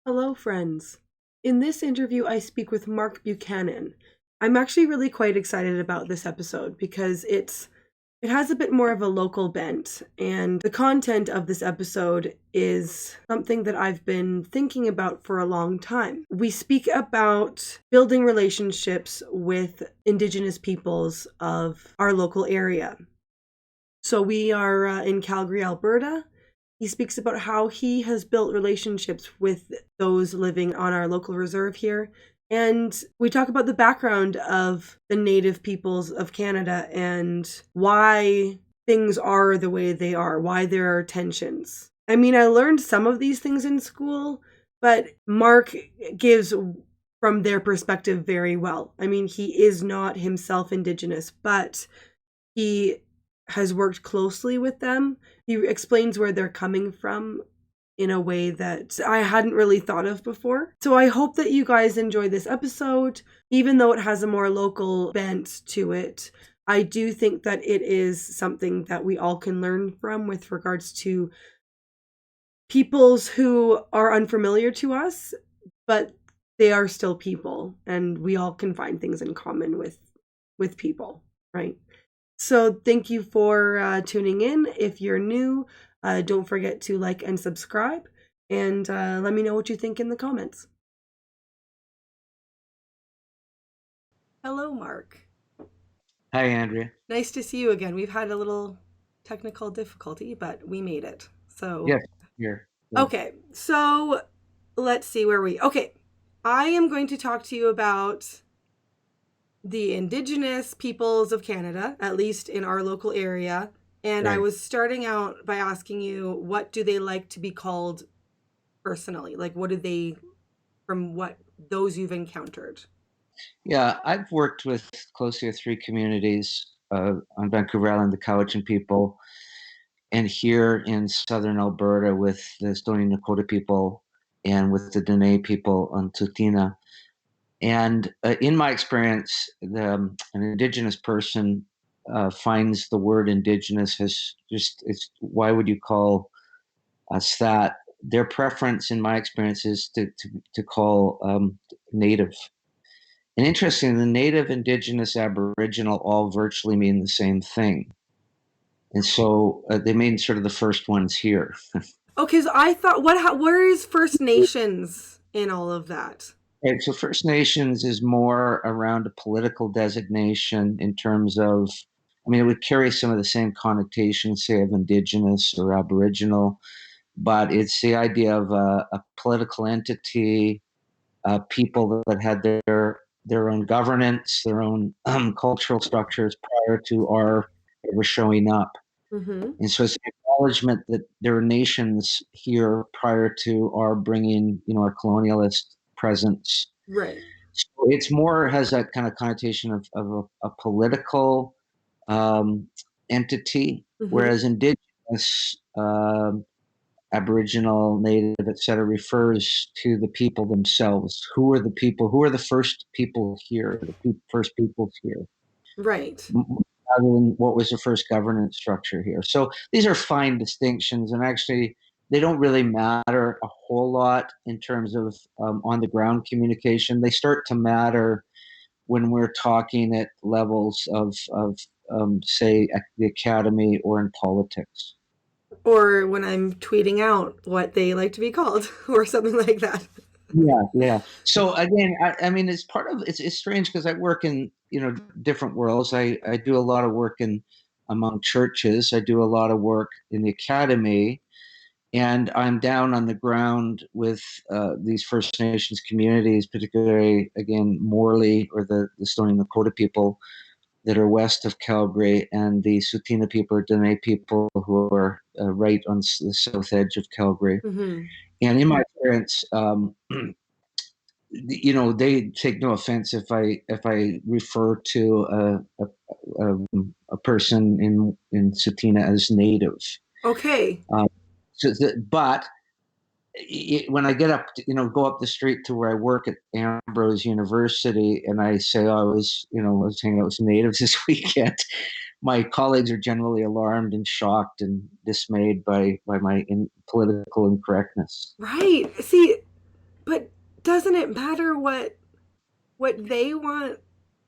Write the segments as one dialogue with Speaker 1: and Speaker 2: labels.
Speaker 1: Hello, friends. In this interview, I speak with Mark Buchanan. I'm actually really quite excited about this episode because it has a bit more of a local bent, and the content of this episode is something that I've been thinking about for a long time. We speak about building relationships with Indigenous peoples of our local area. So we are in Calgary, Alberta. He speaks about how he has built relationships with those living on our local reserve here. And we talk about the background of the Native peoples of Canada and why things are the way they are, why there are tensions. I mean, I learned some of these things in school, but Mark gives from their perspective very well. I mean, he is not himself Indigenous, but he has worked closely with them. He explains where they're coming from in a way that I hadn't really thought of before. So I hope that you guys enjoy this episode. Even though it has a more local bent to it, I do think that it is something that we all can learn from with regards to peoples who are unfamiliar to us, but they are still people, and we all can find things in common with people, right? So thank you for tuning in. If you're new, don't forget to like and subscribe, and let me know what you think in the comments. Hello, Mark.
Speaker 2: Hi, Andrea.
Speaker 1: Nice to see you again. We've had a little technical difficulty, but we made it. So,
Speaker 2: Yes, here. Good.
Speaker 1: okay. So let's see where we. Okay. I am going to talk to you about the Indigenous peoples of Canada, at least in our local area. And I
Speaker 2: Right.
Speaker 1: was starting out by asking you, what do they like to be called personally? Like, what do they, from what those you've encountered?
Speaker 2: Yeah, I've worked with closely with three communities on Vancouver Island, the Cowichan people, and here in southern Alberta with the Stoney Nakoda people and with the Dene people on Tutina. And in my experience, an Indigenous person finds the word Indigenous as just, it's why would you call us that? Their preference, in my experience, is to call Native. And interesting, the Native, Indigenous, Aboriginal all virtually mean the same thing. And so they mean sort of the first ones here.
Speaker 1: Okay, so I thought, where is First Nations in all of that?
Speaker 2: Right, so First Nations is more around a political designation in terms of, I mean, it would carry some of the same connotations, say, of Indigenous or Aboriginal, but it's the idea of a political entity, people that had their own governance, their own cultural structures prior to our ever showing up.
Speaker 1: Mm-hmm.
Speaker 2: And so it's an acknowledgement that there are nations here prior to our bringing, our colonialist presence.
Speaker 1: Right.
Speaker 2: So it's more has that kind of connotation of a political um, entity,
Speaker 1: Mm-hmm.
Speaker 2: whereas indigenous, Aboriginal, Native, etc., refers to the people themselves. Who are the people? Who are the first people here? First peoples here,
Speaker 1: Right.
Speaker 2: rather than what was the first governance structure here. So these are fine distinctions, and actually, they don't really matter a whole lot in terms of on the ground communication. They start to matter when we're talking at levels of say, at the academy or in politics.
Speaker 1: Or when I'm tweeting out what they like to be called, or something like that.
Speaker 2: Yeah, yeah. So again, I mean, it's part of it's strange because I work in different worlds. I do a lot of work in among churches. I do a lot of work in the academy, and I'm down on the ground with these First Nations communities, particularly again Morley or the Stoney Nakoda people that are west of Calgary, and the Tsuut'ina people or Dene people who are right on the south edge of Calgary.
Speaker 1: Mm-hmm.
Speaker 2: And in my experience, they take no offense if I refer to a person in Tsuut'ina as native.
Speaker 1: Okay.
Speaker 2: Um, but when I get up, go up the street to where I work at Ambrose University, and I say, oh, I was hanging out with some natives this weekend. My colleagues are generally alarmed and shocked and dismayed by my political incorrectness.
Speaker 1: Right. See, doesn't it matter what they want?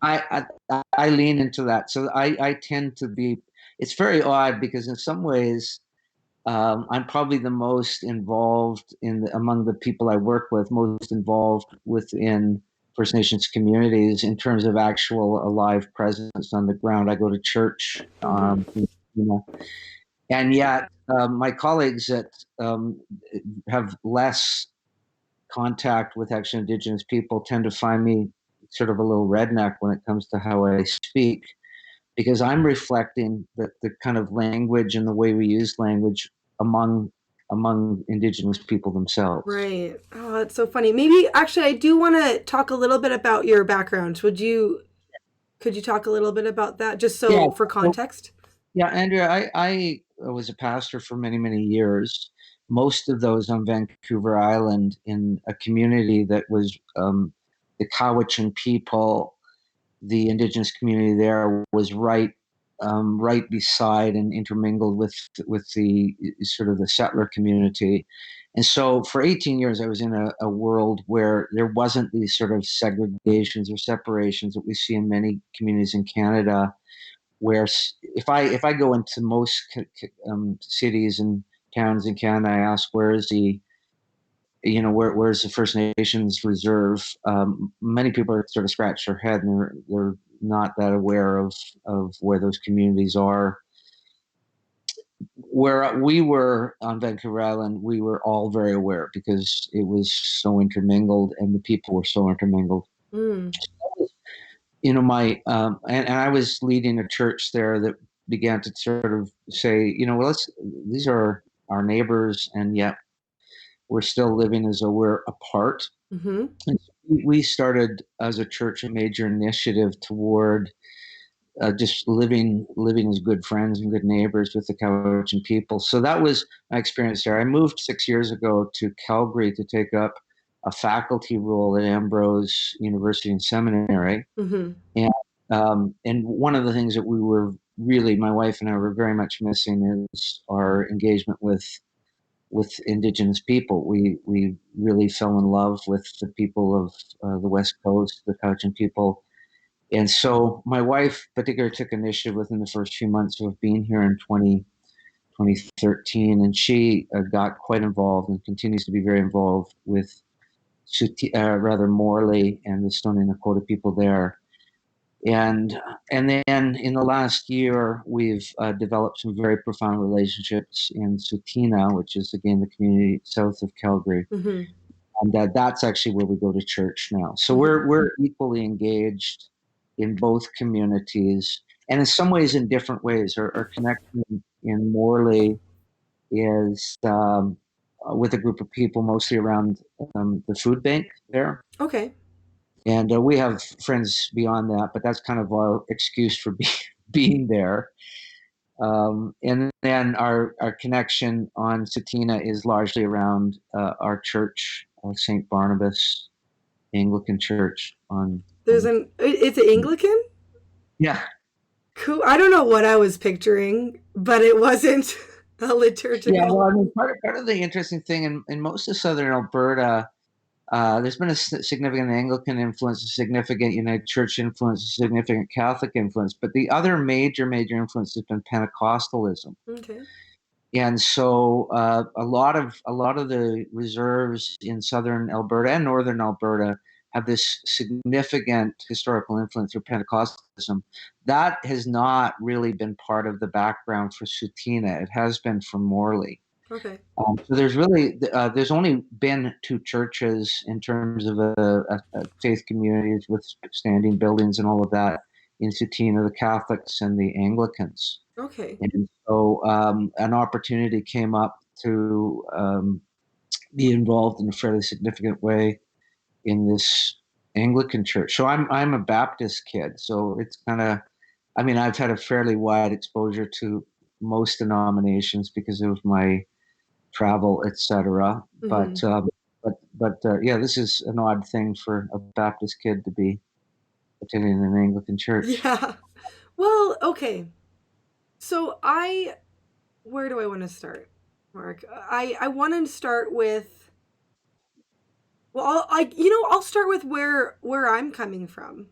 Speaker 2: I lean into that. So I tend to be. It's very odd because in some ways I'm probably the most involved among the people I work with, most involved within First Nations communities in terms of actual alive presence on the ground. I go to church, you know, and yet my colleagues that have less contact with actual Indigenous people tend to find me sort of a little redneck when it comes to how I speak, because I'm reflecting the kind of language and the way we use language among Indigenous people themselves.
Speaker 1: Right. Oh, that's so funny. Maybe actually I do want to talk a little bit about your background. Could you talk a little bit about that just
Speaker 2: Yeah.
Speaker 1: so for
Speaker 2: So,
Speaker 1: context?
Speaker 2: yeah, Andrea, I was a pastor for many, many years. Most of those on Vancouver Island in a community that was the Cowichan people. The Indigenous community there was right beside and intermingled with the sort of the settler community. And so for 18 years, I was in a world where there wasn't these sort of segregations or separations that we see in many communities in Canada, where if I go into most cities and towns in Canada, I ask where is the where's the First Nations reserve? Many people are sort of scratch their head and they're not that aware of where those communities are. Where we were on Vancouver Island, we were all very aware because it was so intermingled and the people were so intermingled.
Speaker 1: Mm.
Speaker 2: My and I was leading a church there that began to sort of say, well, these are our neighbors, and yet we're still living as though we're apart.
Speaker 1: Mhm.
Speaker 2: And so we started as a church a major initiative toward just living as good friends and good neighbors with the Cowichan people. So that was my experience there. I moved 6 years ago to Calgary to take up a faculty role at Ambrose University and Seminary,
Speaker 1: Mhm.
Speaker 2: and one of the things that we were really, my wife and I were very much missing is our engagement with Indigenous people. We really fell in love with the people of the West Coast, the Cowichan people. And so my wife particularly took initiative within the first few months of being here in 2013, and she got quite involved and continues to be very involved with Morley and the Stoney Nakoda people there. And then in the last year, we've developed some very profound relationships in Sutina, which is again the community south of Calgary,
Speaker 1: Mhm.
Speaker 2: and that's actually where we go to church now. So
Speaker 1: Mhm.
Speaker 2: we're equally engaged in both communities, and in some ways in different ways. Our connection in Morley is with a group of people mostly around the food bank there.
Speaker 1: Okay.
Speaker 2: And we have friends beyond that, but that's kind of our excuse for being there. And then our connection on Satina is largely around our church, St. Barnabas Anglican Church
Speaker 1: There's it's an Anglican?
Speaker 2: yeah.
Speaker 1: Cool. I don't know what I was picturing, but it wasn't a
Speaker 2: Yeah,
Speaker 1: liturgical.
Speaker 2: well, I mean, part of the interesting thing in most of southern Alberta, there's been a significant Anglican influence, a significant United Church influence, a significant Catholic influence, but the other major influence has been Pentecostalism.
Speaker 1: Okay.
Speaker 2: And so a lot of the reserves in southern Alberta and northern Alberta have this significant historical influence through Pentecostalism. That has not really been part of the background for Sutina. It has been for Morley.
Speaker 1: Okay.
Speaker 2: So there's only been two churches in terms of a faith communities with standing buildings and all of that in Sutina, the Catholics and the Anglicans.
Speaker 1: Okay.
Speaker 2: And so an opportunity came up to be involved in a fairly significant way in this Anglican church. So I'm a Baptist kid, so it's kind of, I mean, I've had a fairly wide exposure to most denominations because of my travel, etc.
Speaker 1: Mhm.
Speaker 2: But yeah, this is an odd thing for a Baptist kid to be attending an Anglican church.
Speaker 1: Yeah. Well, okay. So where do I want to start, Mark? I want to start with Well, I'll start with where I'm coming from.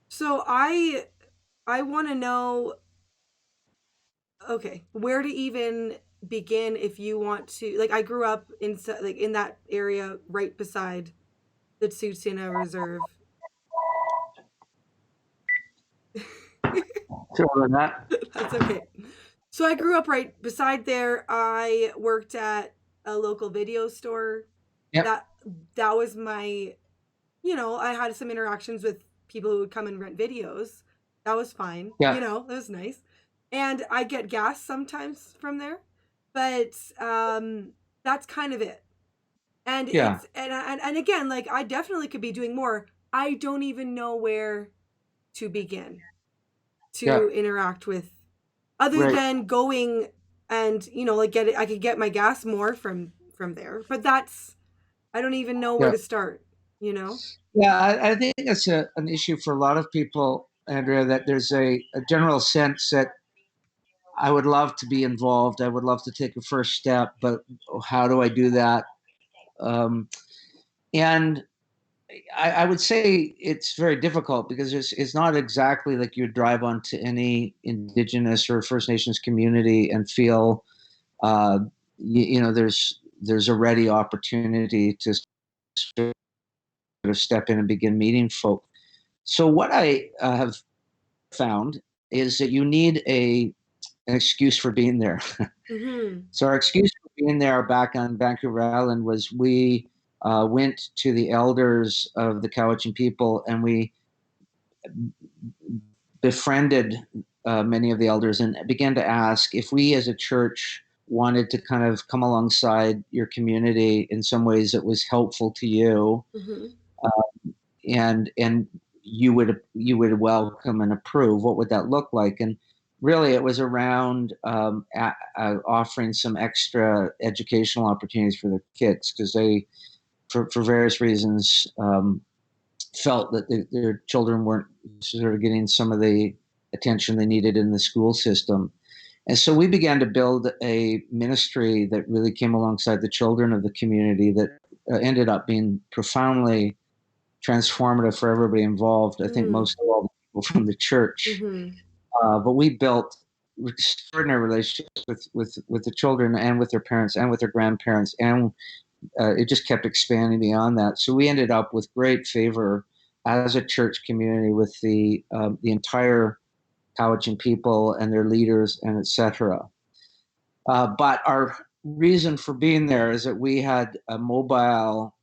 Speaker 1: So I want to know, okay, where to even begin if you want to. Like, I grew up in that area right beside the Tsutsuna Reserve.
Speaker 2: So on that.
Speaker 1: That's okay. So I grew up right beside there. I worked at a local video store.
Speaker 2: Yep.
Speaker 1: That that was my, I had some interactions with people who would come and rent videos. That was fine.
Speaker 2: Yeah.
Speaker 1: That was nice. And I get gas sometimes from there. But that's kind of it. And
Speaker 2: Yeah.
Speaker 1: and again, like, I definitely could be doing more. I don't even know where to begin
Speaker 2: Yeah.
Speaker 1: to interact with, other
Speaker 2: Right.
Speaker 1: than going and, like, get it. I could get my gas more from there. But that's, I don't even know where
Speaker 2: Yeah.
Speaker 1: to start, you know?
Speaker 2: Yeah. I think it's an issue for a lot of people, Andrea, that there's a general sense that I would love to be involved. I would love to take a first step, but how do I do that? And I would say it's very difficult because it's not exactly like you drive onto any Indigenous or First Nations community and feel, uh, there's a ready opportunity to sort of step in and begin meeting folk. So what I have found is that you need an excuse for being there.
Speaker 1: Mm-hmm.
Speaker 2: So our excuse for being there back on Vancouver Island was we went to the elders of the Cowichan people and we befriended many of the elders and began to ask if we as a church wanted to kind of come alongside your community in some ways that was helpful to you,
Speaker 1: Mm-hmm.
Speaker 2: and you would welcome and approve. What would that look like? And really it was around offering some extra educational opportunities for the kids because they for various reasons felt that their children weren't sort of getting some of the attention they needed in the school system. And so we began to build a ministry that really came alongside the children of the community that ended up being profoundly transformative for everybody involved. I think
Speaker 1: Mm.
Speaker 2: most of all the people from the church.
Speaker 1: Mm-hmm.
Speaker 2: But we built extraordinary relationships with the children and with their parents and with their grandparents, and it just kept expanding beyond that. So we ended up with great favor as a church community with the entire Cowichan people and their leaders and etc. But our reason for being there is that we had a mobile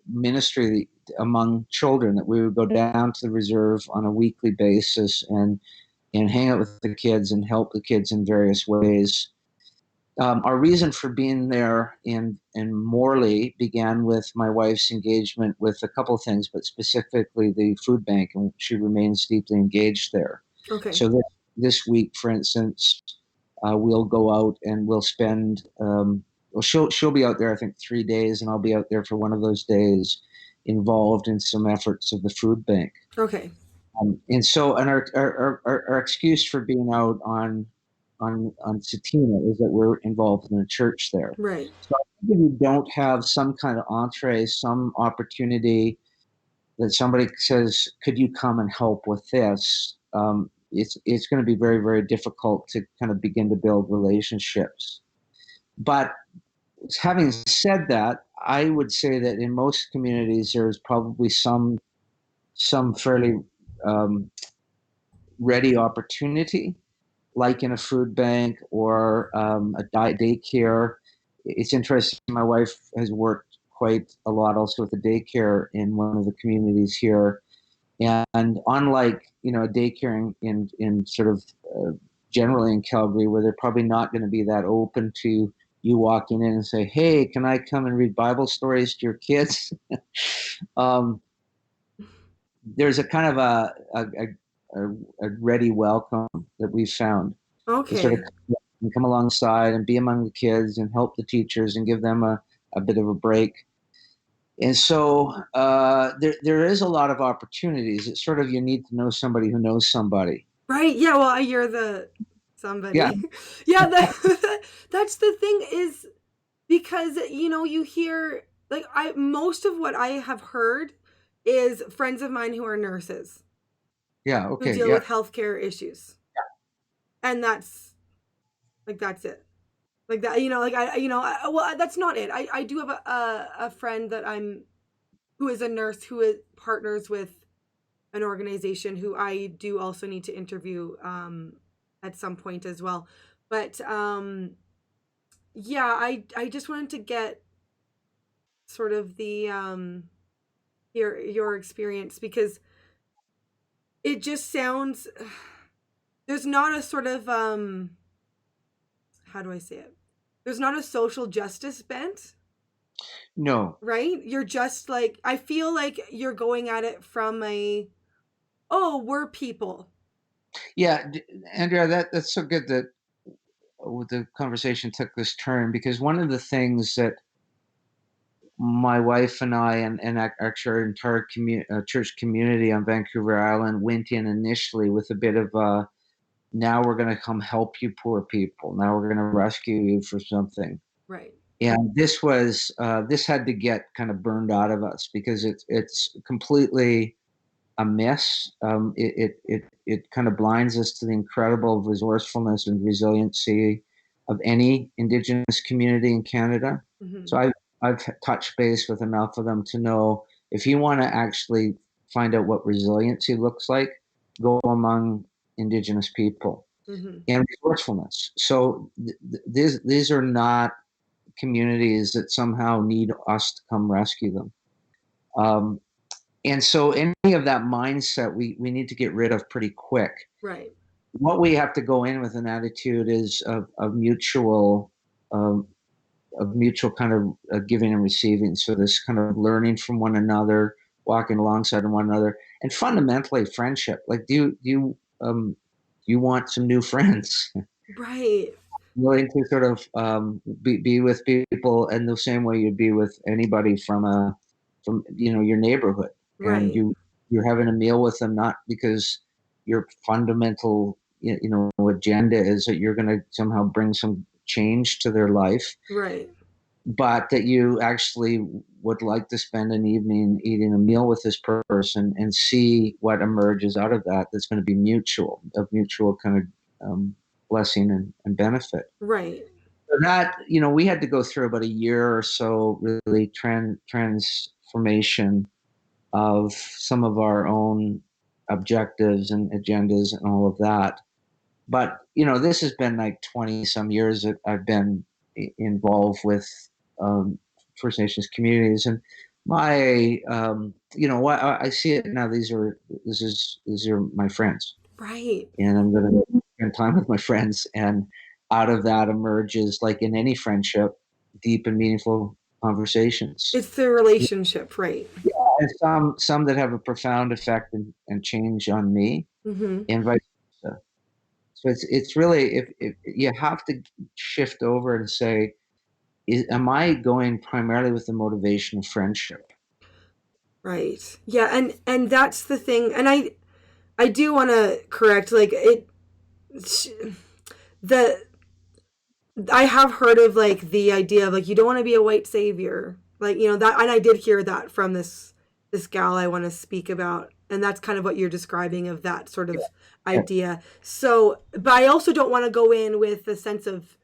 Speaker 2: ministry among children that we would go down to the reserve on a weekly basis and hang out with the kids and help the kids in various ways. Our reason for being there in Morley began with my wife's engagement with a couple of things, but specifically the food bank, and she remains deeply engaged there.
Speaker 1: Okay.
Speaker 2: So this week, for instance, we'll go out and we'll spend. Well, she'll be out there, I think, 3 days, and I'll be out there for one of those days, involved in some efforts of the food bank.
Speaker 1: Okay.
Speaker 2: And our excuse for being out on Satina is that we're involved in a church there.
Speaker 1: Right.
Speaker 2: So I think if you don't have some kind of entree, some opportunity that somebody says, "Could you come and help with this?" It's going to be very, very difficult to kind of begin to build relationships. But having said that, I would say that in most communities there's probably some fairly um, ready opportunity, like in a food bank or a daycare. It's interesting. My wife has worked quite a lot also with a daycare in one of the communities here, and unlike a daycare in sort of generally in Calgary, where they're probably not going to be that open to you walking in and say, "Hey, can I come and read Bible stories to your kids?" um, there's a kind of a ready welcome that we've found to sort of
Speaker 1: Okay.
Speaker 2: come alongside and be among the kids and help the teachers and give them a bit of a break. And so there is a lot of opportunities. It's sort of you need to know somebody who knows somebody.
Speaker 1: Right. Yeah. Well, you're the
Speaker 2: Yeah,
Speaker 1: somebody. Yeah. That's the thing, is because, you hear. like I most of what I have heard is friends of mine who are nurses
Speaker 2: Yeah.
Speaker 1: who
Speaker 2: Okay.
Speaker 1: deal
Speaker 2: Yeah.
Speaker 1: with healthcare issues. And that's it. Like that, like well, that's not it. I do have a friend that I'm who is a nurse who is partners with an organization who I do also need to interview at some point as well. But yeah, I just wanted to get sort of the your experience because it just sounds there's not a sort of how do I say it? There's not a social justice bent,
Speaker 2: No.
Speaker 1: right? You're just like I feel like you're going at it from a oh, we're people.
Speaker 2: Yeah, Andrea, that's so good that the conversation took this turn because one of the things that my wife and I and actually our entire church community on Vancouver Island went in initially with a bit of now we're going to come help you poor people. Now we're going to rescue you for something.
Speaker 1: Right.
Speaker 2: And this had to get kind of burned out of us because it's completely a miss. It kind of blinds us to the incredible resourcefulness and resiliency of any Indigenous community in Canada. So
Speaker 1: Mm-hmm.
Speaker 2: I've touched base with enough of them to know if you want to actually find out what resiliency looks like, go among Indigenous people
Speaker 1: Mm-hmm.
Speaker 2: and resourcefulness. So these are not communities that somehow need us to come rescue them. Um, and so any of that mindset we need to get rid of pretty quick.
Speaker 1: Right.
Speaker 2: What we have to go in with an attitude is um, of mutual kind of giving and receiving. So this kind of learning from one another, walking alongside one another, and fundamentally friendship. Like, do you want some new friends?
Speaker 1: Right.
Speaker 2: Willing to sort of be with people in the same way you'd be with anybody from your neighborhood, and
Speaker 1: Right.
Speaker 2: you're having a meal with them not because your fundamental agenda is that you're going to somehow bring some change to their life,
Speaker 1: Right.
Speaker 2: but that you actually would like to spend an evening eating a meal with this person and see what emerges out of that. That's going to be of mutual kind of blessing and benefit.
Speaker 1: Right.
Speaker 2: So that we had to go through about a year or so, really transformation of some of our own objectives and agendas and all of that. But this has been like 20 some years that I've been involved with um, First Nations communities, and my what I see it now. These are my friends,
Speaker 1: Right.
Speaker 2: and I'm going to spend time with my friends, and out of that emerges, like in any friendship, deep and meaningful conversations.
Speaker 1: It's the relationship, right?
Speaker 2: Yeah, and some that have a profound effect and change on me,
Speaker 1: Mm-hmm.
Speaker 2: and vice versa. So it's really if you have to shift over and say, am I going primarily with the motivation of friendship?
Speaker 1: Right. Yeah, and that's the thing. And I do want to correct like the I have heard of like the idea of like you don't want to be a white savior. Like, that and I did hear that from this gal I want to speak about. And that's kind of what you're describing of that sort of
Speaker 2: Yeah.
Speaker 1: idea. So, but I also don't want to go in with a sense of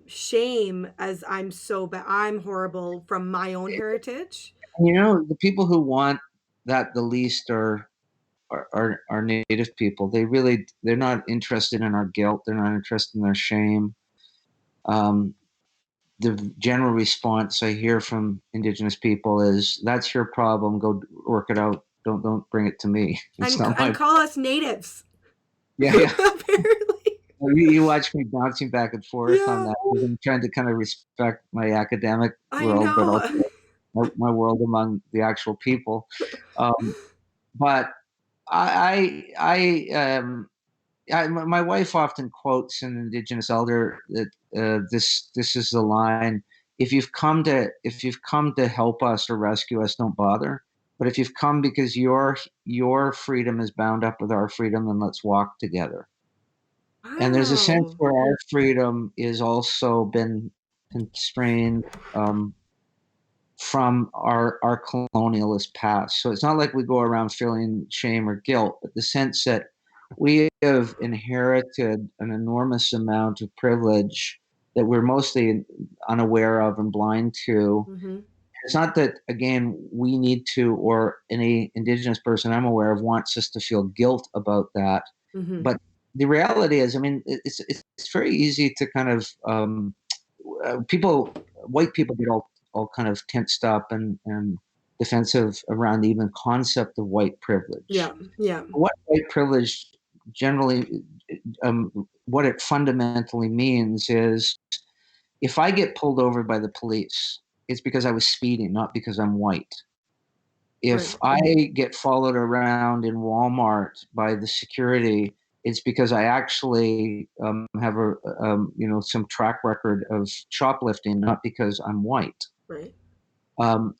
Speaker 1: shame as I'm so bad. I'm horrible from my own heritage.
Speaker 2: The people who want that the least are Native people. They're not interested in our guilt. They're not interested in their shame. Um, the general response I hear from Indigenous people is, "That's your problem. Go work it out. Don't bring it to me. It's not
Speaker 1: And
Speaker 2: my."
Speaker 1: call us natives.
Speaker 2: Yeah, yeah.
Speaker 1: Apparently.
Speaker 2: Well, you watch me bouncing back and forth on
Speaker 1: Yeah,
Speaker 2: that. I'm trying to kind of respect my academic
Speaker 1: I
Speaker 2: world, but also
Speaker 1: know.
Speaker 2: my world among the actual people. Um, but my wife often quotes an Indigenous elder that this is the line: if you've come to help us or rescue us, don't bother. But if you've come because your freedom is bound up with our freedom, then let's walk together. And there's a sense
Speaker 1: Wow.
Speaker 2: where our freedom is also been constrained, um, from our colonialist past. So it's not like we go around feeling shame or guilt, but the sense that we have inherited an enormous amount of privilege that we're mostly unaware of and blind to.
Speaker 1: Mm-hmm.
Speaker 2: It's not that, again, we need to, or any Indigenous person I'm aware of wants us to feel guilt about that.
Speaker 1: Mm-hmm.
Speaker 2: But the reality is, I mean, it's very easy to kind of white people get all kind of tensed up and defensive around the even concept of white
Speaker 1: Yeah.
Speaker 2: privilege.
Speaker 1: Yeah.
Speaker 2: What white privilege generally, what it fundamentally means is, if I get pulled over by the police, it's because I was speeding, not because I'm white. If
Speaker 1: Right.
Speaker 2: I get followed around in Walmart by the security, it's because I actually have some track record of shoplifting, not because I'm white.
Speaker 1: Right.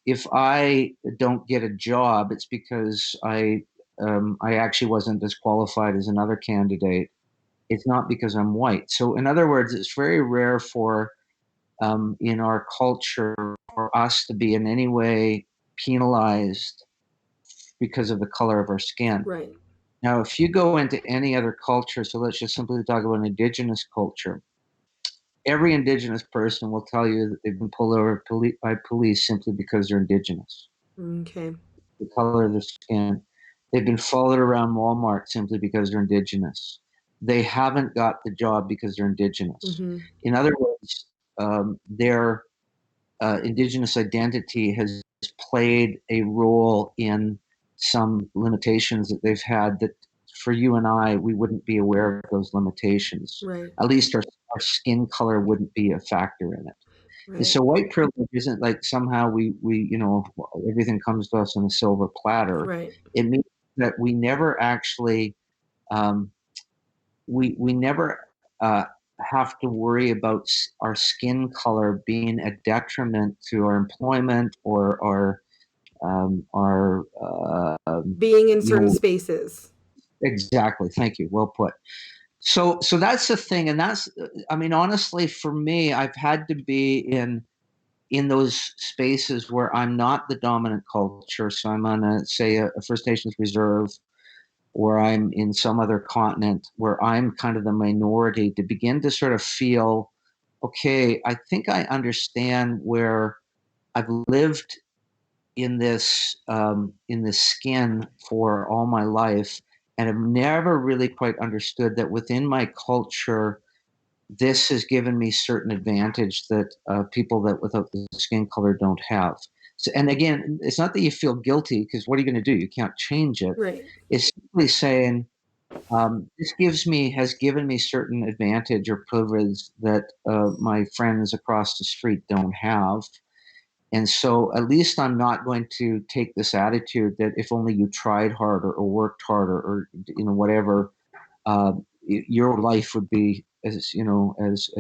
Speaker 2: If I don't get a job, it's because I actually wasn't as qualified as another candidate. It's not because I'm white. So, in other words, it's very rare for in our culture for us to be in any way penalized because of the color of our skin.
Speaker 1: Right.
Speaker 2: Now, if you go into any other culture, so let's just simply talk about an indigenous culture, every indigenous person will tell you that they've been pulled over by police simply because they're indigenous,
Speaker 1: Okay.
Speaker 2: the color of their skin. They've been followed around Walmart simply because they're indigenous. They haven't got the job because they're indigenous.
Speaker 1: Mm-hmm.
Speaker 2: In other words, their indigenous identity has played a role in some limitations that they've had that for you and I, we wouldn't be aware of those limitations.
Speaker 1: Right.
Speaker 2: At least our skin color wouldn't be a factor in it. And
Speaker 1: Right.
Speaker 2: so white privilege isn't like somehow everything comes to us on a silver platter.
Speaker 1: Right.
Speaker 2: It means that we never actually um, we never have to worry about our skin color being a detriment to our employment or our
Speaker 1: Being in
Speaker 2: you
Speaker 1: certain
Speaker 2: know
Speaker 1: spaces.
Speaker 2: exactly. Thank you. Well put. So that's the thing, and that's I mean honestly for me, I've had to be in those spaces where I'm not the dominant culture. So I'm on a First Nations reserve, or I'm in some other continent where I'm kind of the minority, to begin to sort of feel, okay, I think I understand where I've lived in this skin for all my life, and I've never really quite understood that within my culture, this has given me certain advantage that people that without the skin color don't have. So, and again, it's not that you feel guilty, because what are you going to do? You can't change it.
Speaker 1: Right.
Speaker 2: It's simply saying, this has given me certain advantage or privilege that my friends across the street don't have. And so at least I'm not going to take this attitude that if only you tried harder or worked harder or whatever, your life would be as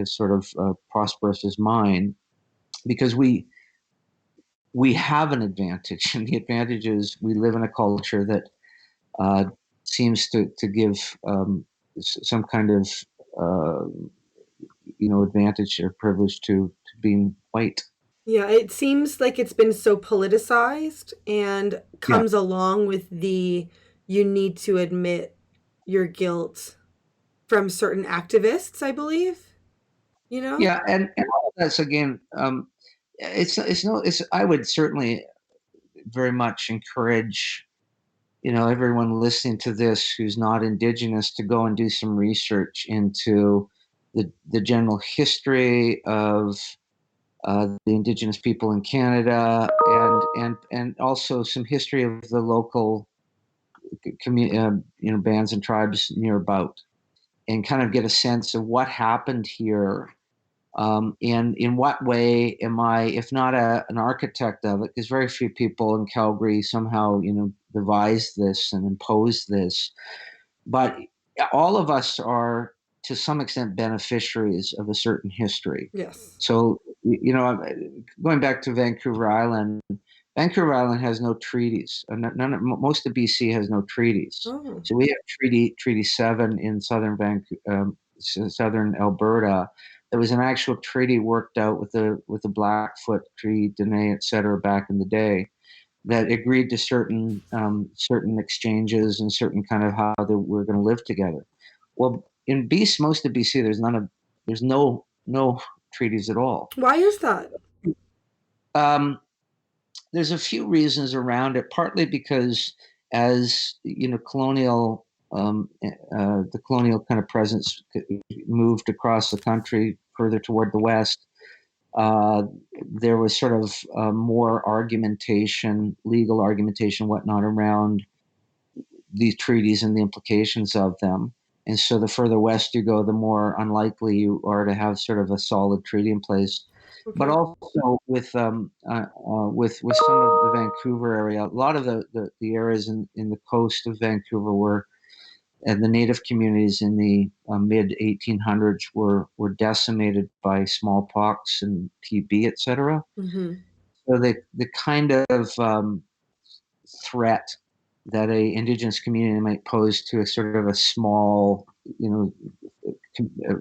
Speaker 2: sort of prosperous as mine, because we have an advantage, and the advantage is we live in a culture that uh, seems to give some kind of uh, advantage or privilege to being white.
Speaker 1: Yeah, it seems like it's been so politicized and
Speaker 2: Yeah,
Speaker 1: comes along with the you need to admit your guilt from certain activists, I believe, you know?
Speaker 2: yeah, and all of that's again. It's no. It's I would certainly very much encourage everyone listening to this who's not Indigenous to go and do some research into the general history of the Indigenous people in Canada, and also some history of the local bands and tribes near about, and kind of get a sense of what happened here. And in what way am I, if not an architect of it, because very few people in Calgary somehow, devised this and imposed this, but all of us are to some extent beneficiaries of a certain history.
Speaker 1: Yes.
Speaker 2: So, going back to Vancouver Island, Vancouver Island has no treaties. Most of BC has no treaties.
Speaker 1: Oh.
Speaker 2: So we have Treaty 7 in southern Alberta, There was an actual treaty worked out with the Blackfoot, Cree, Dene, et cetera, back in the day, that agreed to certain exchanges and certain kind of how we're going to live together. Well, in most of BC, there's no treaties at all.
Speaker 1: Why is that?
Speaker 2: Um, there's a few reasons around it. Partly because, as you know, the colonial kind of presence moved across the country further toward the west. Uh, there was sort of more argumentation, legal argumentation, whatnot, around these treaties and the implications of them. And so the further west you go, the more unlikely you are to have sort of a solid treaty in place. But
Speaker 1: Okay.
Speaker 2: also with some of the Vancouver area, a lot of the areas in the coast of Vancouver were, and the native communities in the mid 1800s were decimated by smallpox and TB, etc.
Speaker 1: Mm-hmm.
Speaker 2: So the kind of threat that a Indigenous community might pose to a sort of a small, you know,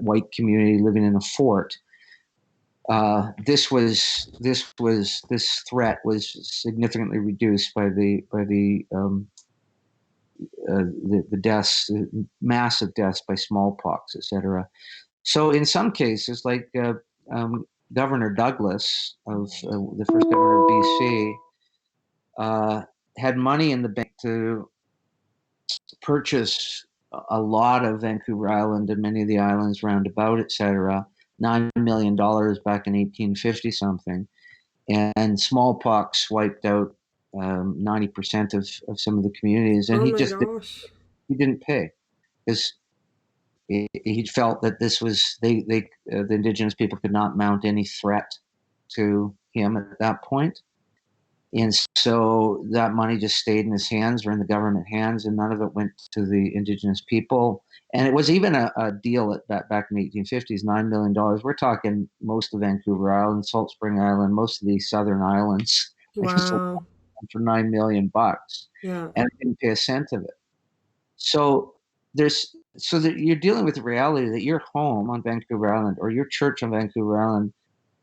Speaker 2: white community living in a fort. This threat was significantly reduced by the deaths, massive deaths by smallpox, etc. So in some cases, like Governor Douglas of the first governor of BC, had money in the bank to purchase a lot of Vancouver Island and many of the islands roundabout, etc. $9 million back in 1850 something, and smallpox wiped out 90% of some of the communities, and
Speaker 1: Oh my gosh.
Speaker 2: he didn't pay because he felt that this was the Indigenous people could not mount any threat to him at that point. And so that money just stayed in his hands or in the government hands, and none of it went to the Indigenous people. And it was even a deal at that back in the 1850s, $9 million. We're talking most of Vancouver Island, Salt Spring Island, most of the southern islands. They just sold
Speaker 1: Wow.
Speaker 2: for $9 million,
Speaker 1: Yeah.
Speaker 2: and I didn't pay a cent of it. So so that you're dealing with the reality that your home on Vancouver Island or your church on Vancouver Island,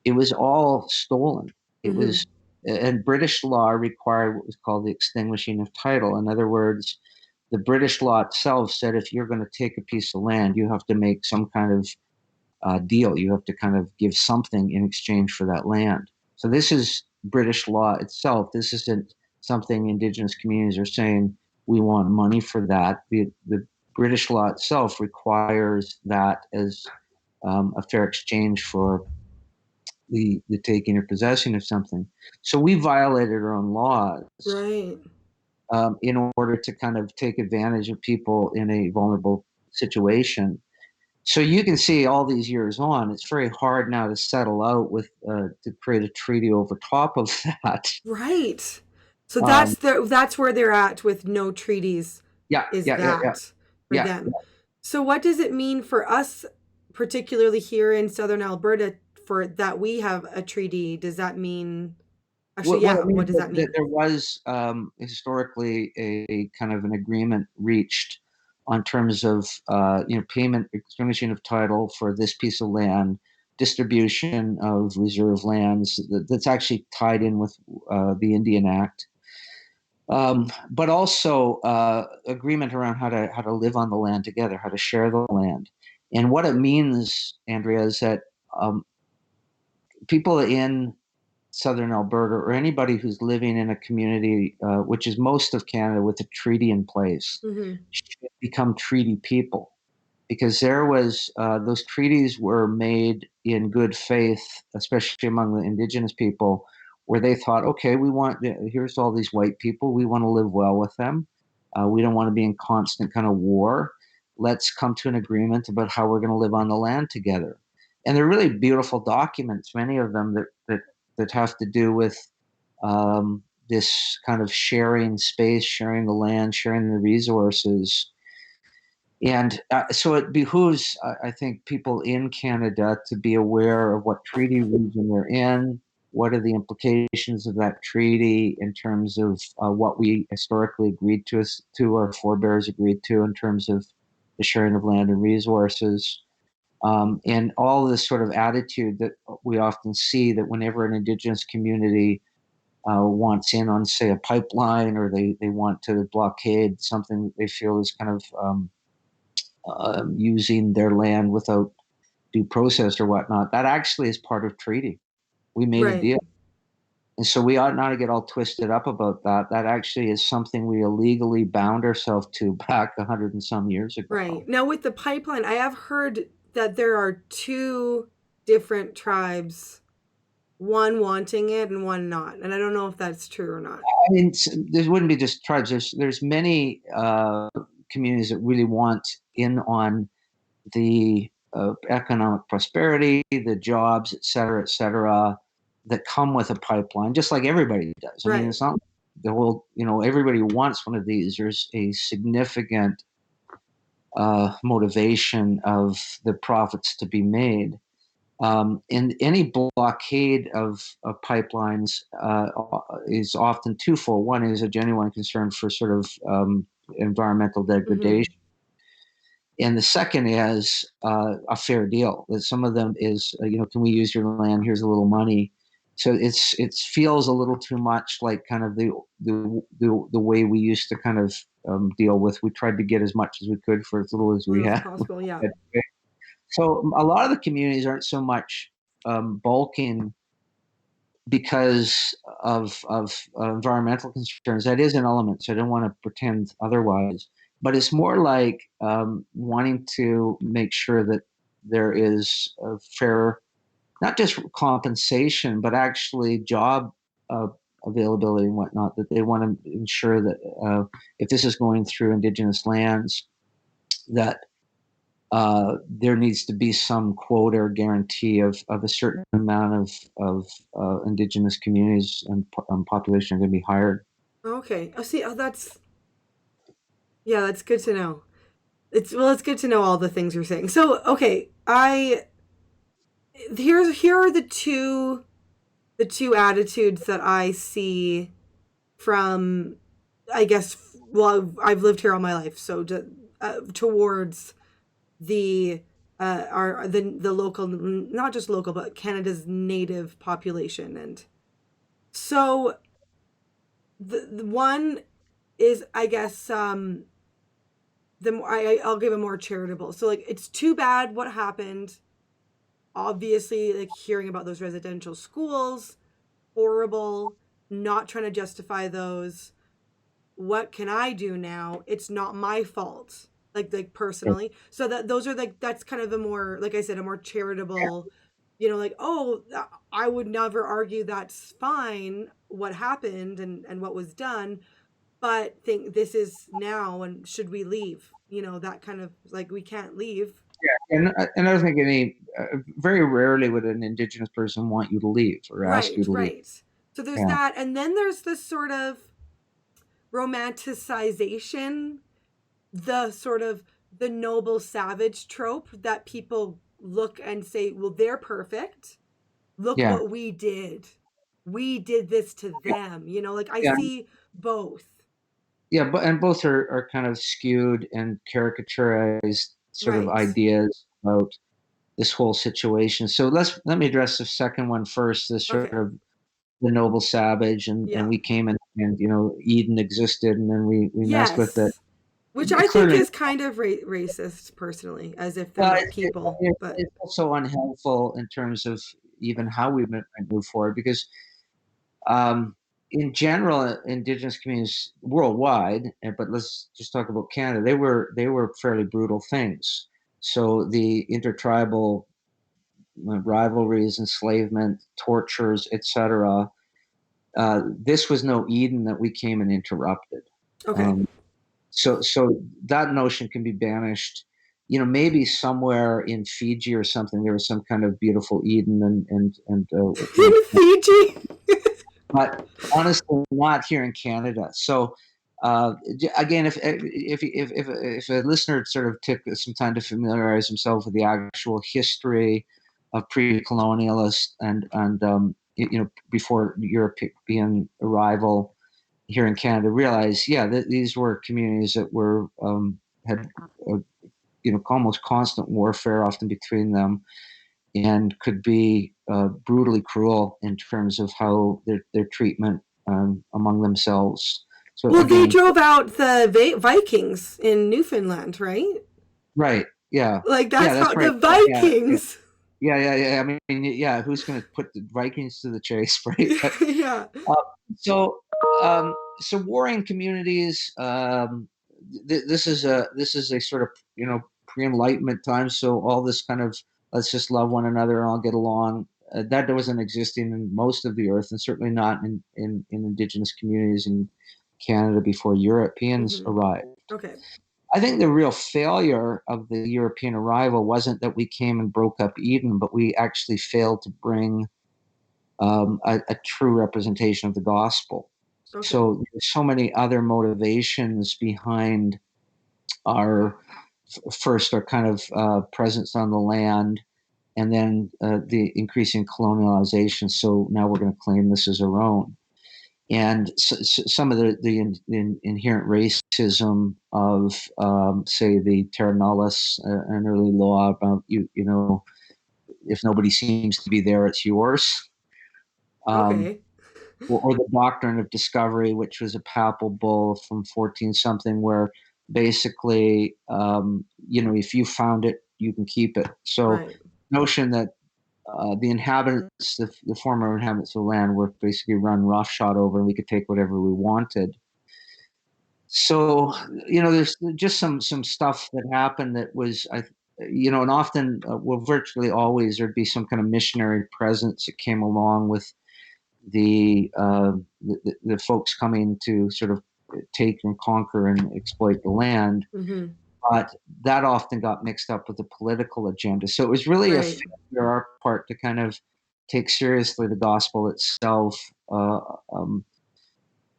Speaker 2: it was all stolen. It
Speaker 1: Mm-hmm.
Speaker 2: was, and British law required what was called the extinguishing of title. In other words, the British law itself said if you're going to take a piece of land, you have to make some kind of deal. You have to kind of give something in exchange for that land. So this is British law itself. This isn't something Indigenous communities are saying we want money for that. The British law itself requires that as a fair exchange for the taking or possessing of something. So we violated our own laws
Speaker 1: Right.
Speaker 2: in order to kind of take advantage of people in a vulnerable situation. So you can see all these years on, it's very hard now to settle out with to create a treaty over top of that.
Speaker 1: Right. So
Speaker 2: Um,
Speaker 1: that's where they're at with no treaties,
Speaker 2: yeah,
Speaker 1: is
Speaker 2: yeah, yeah, yeah,
Speaker 1: that for
Speaker 2: yeah.
Speaker 1: them. So what does it mean for us, particularly here in southern Alberta, for that we have a treaty? Does that mean actually,
Speaker 2: What
Speaker 1: yeah,
Speaker 2: it
Speaker 1: what
Speaker 2: means
Speaker 1: does that
Speaker 2: that
Speaker 1: mean?
Speaker 2: there was historically a kind of an agreement reached on terms of payment, extinguishing of title for this piece of land, distribution of reserve lands. That's actually tied in with the Indian Act, but also agreement around how to live on the land together, how to share the land, and what it means, Andrea, is that people in southern Alberta or anybody who's living in a community, which is most of Canada, with a treaty in place,
Speaker 1: Mm-hmm.
Speaker 2: should become treaty people, because there was those treaties were made in good faith, especially among the Indigenous people, where they thought, okay, here's all these white people, we want to live well with them, we don't want to be in constant kind of war. Let's come to an agreement about how we're going to live on the land together. And they're really beautiful documents, many of them that have to do with this kind of sharing space, sharing the land, sharing the resources. And so it behooves, I think, people in Canada to be aware of what treaty region they're in, what are the implications of that treaty in terms of what we historically agreed to our forebears agreed to in terms of the sharing of land and resources. And all this sort of attitude that we often see, that whenever an Indigenous community wants in on, say, a pipeline, or they want to blockade something that they feel is kind of using their land without due process or whatnot, that actually is part of treaty. We made a
Speaker 1: Right.
Speaker 2: deal. And so we ought not to get all twisted up about that. That actually is something we illegally bound ourselves to back 100 and some years
Speaker 1: Right.
Speaker 2: ago.
Speaker 1: Now with the pipeline, I have heard that there are two different tribes, one wanting it and one not. And I don't know if that's true or not.
Speaker 2: I mean, there wouldn't be just tribes. There's many communities that really want in on the economic prosperity, the jobs, et cetera, that come with a pipeline, just like everybody does. I mean,
Speaker 1: Right.
Speaker 2: it's not the whole, everybody wants one of these. There's a significant motivation of the profits to be made. And any blockade of pipelines is often twofold. One is a genuine concern for sort of environmental
Speaker 1: Mm-hmm.
Speaker 2: degradation. And the second is a fair deal. Some of them is, can we use your land? Here's a little money. So it feels a little too much like kind of the way we used to kind of deal with. We tried to get as much as we could for as little as we
Speaker 1: As
Speaker 2: had.
Speaker 1: possible, yeah.
Speaker 2: So a lot of the communities aren't so much bulking because of environmental concerns. That is an element, so I don't want to pretend otherwise. But it's more like wanting to make sure that there is a fair, not just compensation, but actually job uh, availability and whatnot. That they want to ensure that if this is going through Indigenous lands, that there needs to be some quota or guarantee of a certain amount of Indigenous communities and population are going to be hired.
Speaker 1: Okay. Oh, see, that's good to know. It's good to know all the things you're saying. So, okay, here are the two attitudes that I see from, I guess, well, I've lived here all my life, so towards the our the local, not just local, but Canada's native population. And so the one is, I guess, I'll give a more charitable. So like, it's too bad what happened. Obviously, like, hearing about those residential schools, horrible. Not trying to justify those. What can I do now? It's not my fault. Like personally. So that those are like, that's kind of a more, like I said, a more charitable, like, oh, I would never argue that's fine what happened and what was done, but think this is now, and should we leave? That kind of, like, we can't leave.
Speaker 2: And I don't think very rarely would an Indigenous person want you to leave or ask you
Speaker 1: Right,
Speaker 2: to leave.
Speaker 1: right. So there's
Speaker 2: Yeah,
Speaker 1: that, and then there's this sort of romanticization, the sort of the noble savage trope that people look and say, well, they're perfect. Look
Speaker 2: yeah,
Speaker 1: what we did. We did this to them. Like, I
Speaker 2: yeah,
Speaker 1: see both.
Speaker 2: yeah. But and both are kind of skewed and caricaturized sort of
Speaker 1: Right.
Speaker 2: ideas about this whole situation. So let me address the second one first. This sort
Speaker 1: Okay.
Speaker 2: of the noble savage, and
Speaker 1: Yeah.
Speaker 2: we came and Eden existed, and then we messed with it.
Speaker 1: Yes. Which I think
Speaker 2: Clearly,
Speaker 1: is kind of racist, personally, as if they're
Speaker 2: well,
Speaker 1: not people. But
Speaker 2: it's also unhelpful in terms of even how we move forward, because um, in general, Indigenous communities worldwide, but let's just talk about Canada. They were fairly brutal things. So the intertribal rivalries, enslavement, tortures, etc. This was no Eden that we came and interrupted.
Speaker 1: okay.
Speaker 2: Um, so that notion can be banished. Maybe somewhere in Fiji or something, there was some kind of beautiful Eden,
Speaker 1: In Fiji.
Speaker 2: but honestly, not here in Canada. So again, if a listener sort of took some time to familiarize himself with the actual history of pre-colonialist and before European arrival here in Canada, realize, yeah, these were communities that were had almost constant warfare often between them, and could be brutally cruel in terms of how their treatment among themselves. So
Speaker 1: Well, they
Speaker 2: again,
Speaker 1: drove out the Vikings in Newfoundland, right?
Speaker 2: right, yeah,
Speaker 1: Like
Speaker 2: yeah,
Speaker 1: that's how
Speaker 2: that's right,
Speaker 1: the
Speaker 2: yeah, yeah.
Speaker 1: Vikings.
Speaker 2: Yeah, yeah, yeah. I mean, yeah, who's going to put the Vikings to the chase, right? But
Speaker 1: Yeah.
Speaker 2: uh, so, so warring communities. This is a sort of pre-Enlightenment time. So all this kind of let's just love one another and all get along. That wasn't existing in most of the earth, and certainly not in Indigenous communities in Canada before Europeans
Speaker 1: Hmm.
Speaker 2: arrived.
Speaker 1: Okay.
Speaker 2: I think the real failure of the European arrival wasn't that we came and broke up Eden, but we actually failed to bring a true representation of the gospel.
Speaker 1: Okay.
Speaker 2: So there's so many other motivations behind our first our kind of presence on the land, and then the increasing colonialization. So now we're going to claim this as our own. And some of the inherent racism of, say, the terra nullius, an early law about if nobody seems to be there, it's yours. Um,
Speaker 1: Okay.
Speaker 2: or the doctrine of discovery, which was a papal bull from 14 something, where basically, if you found it, you can keep it. So,
Speaker 1: Right.
Speaker 2: notion that the inhabitants, the former inhabitants of the land, were basically run roughshod over, and we could take whatever we wanted. So, there's just some stuff that happened that was, and often, well, virtually always, there'd be some kind of missionary presence that came along with the folks coming to sort of take and conquer and exploit the land.
Speaker 1: Hmm.
Speaker 2: But that often got mixed up with the political agenda. So it was really a
Speaker 1: Right.
Speaker 2: failure on our part to kind of take seriously the gospel itself. Uh, um,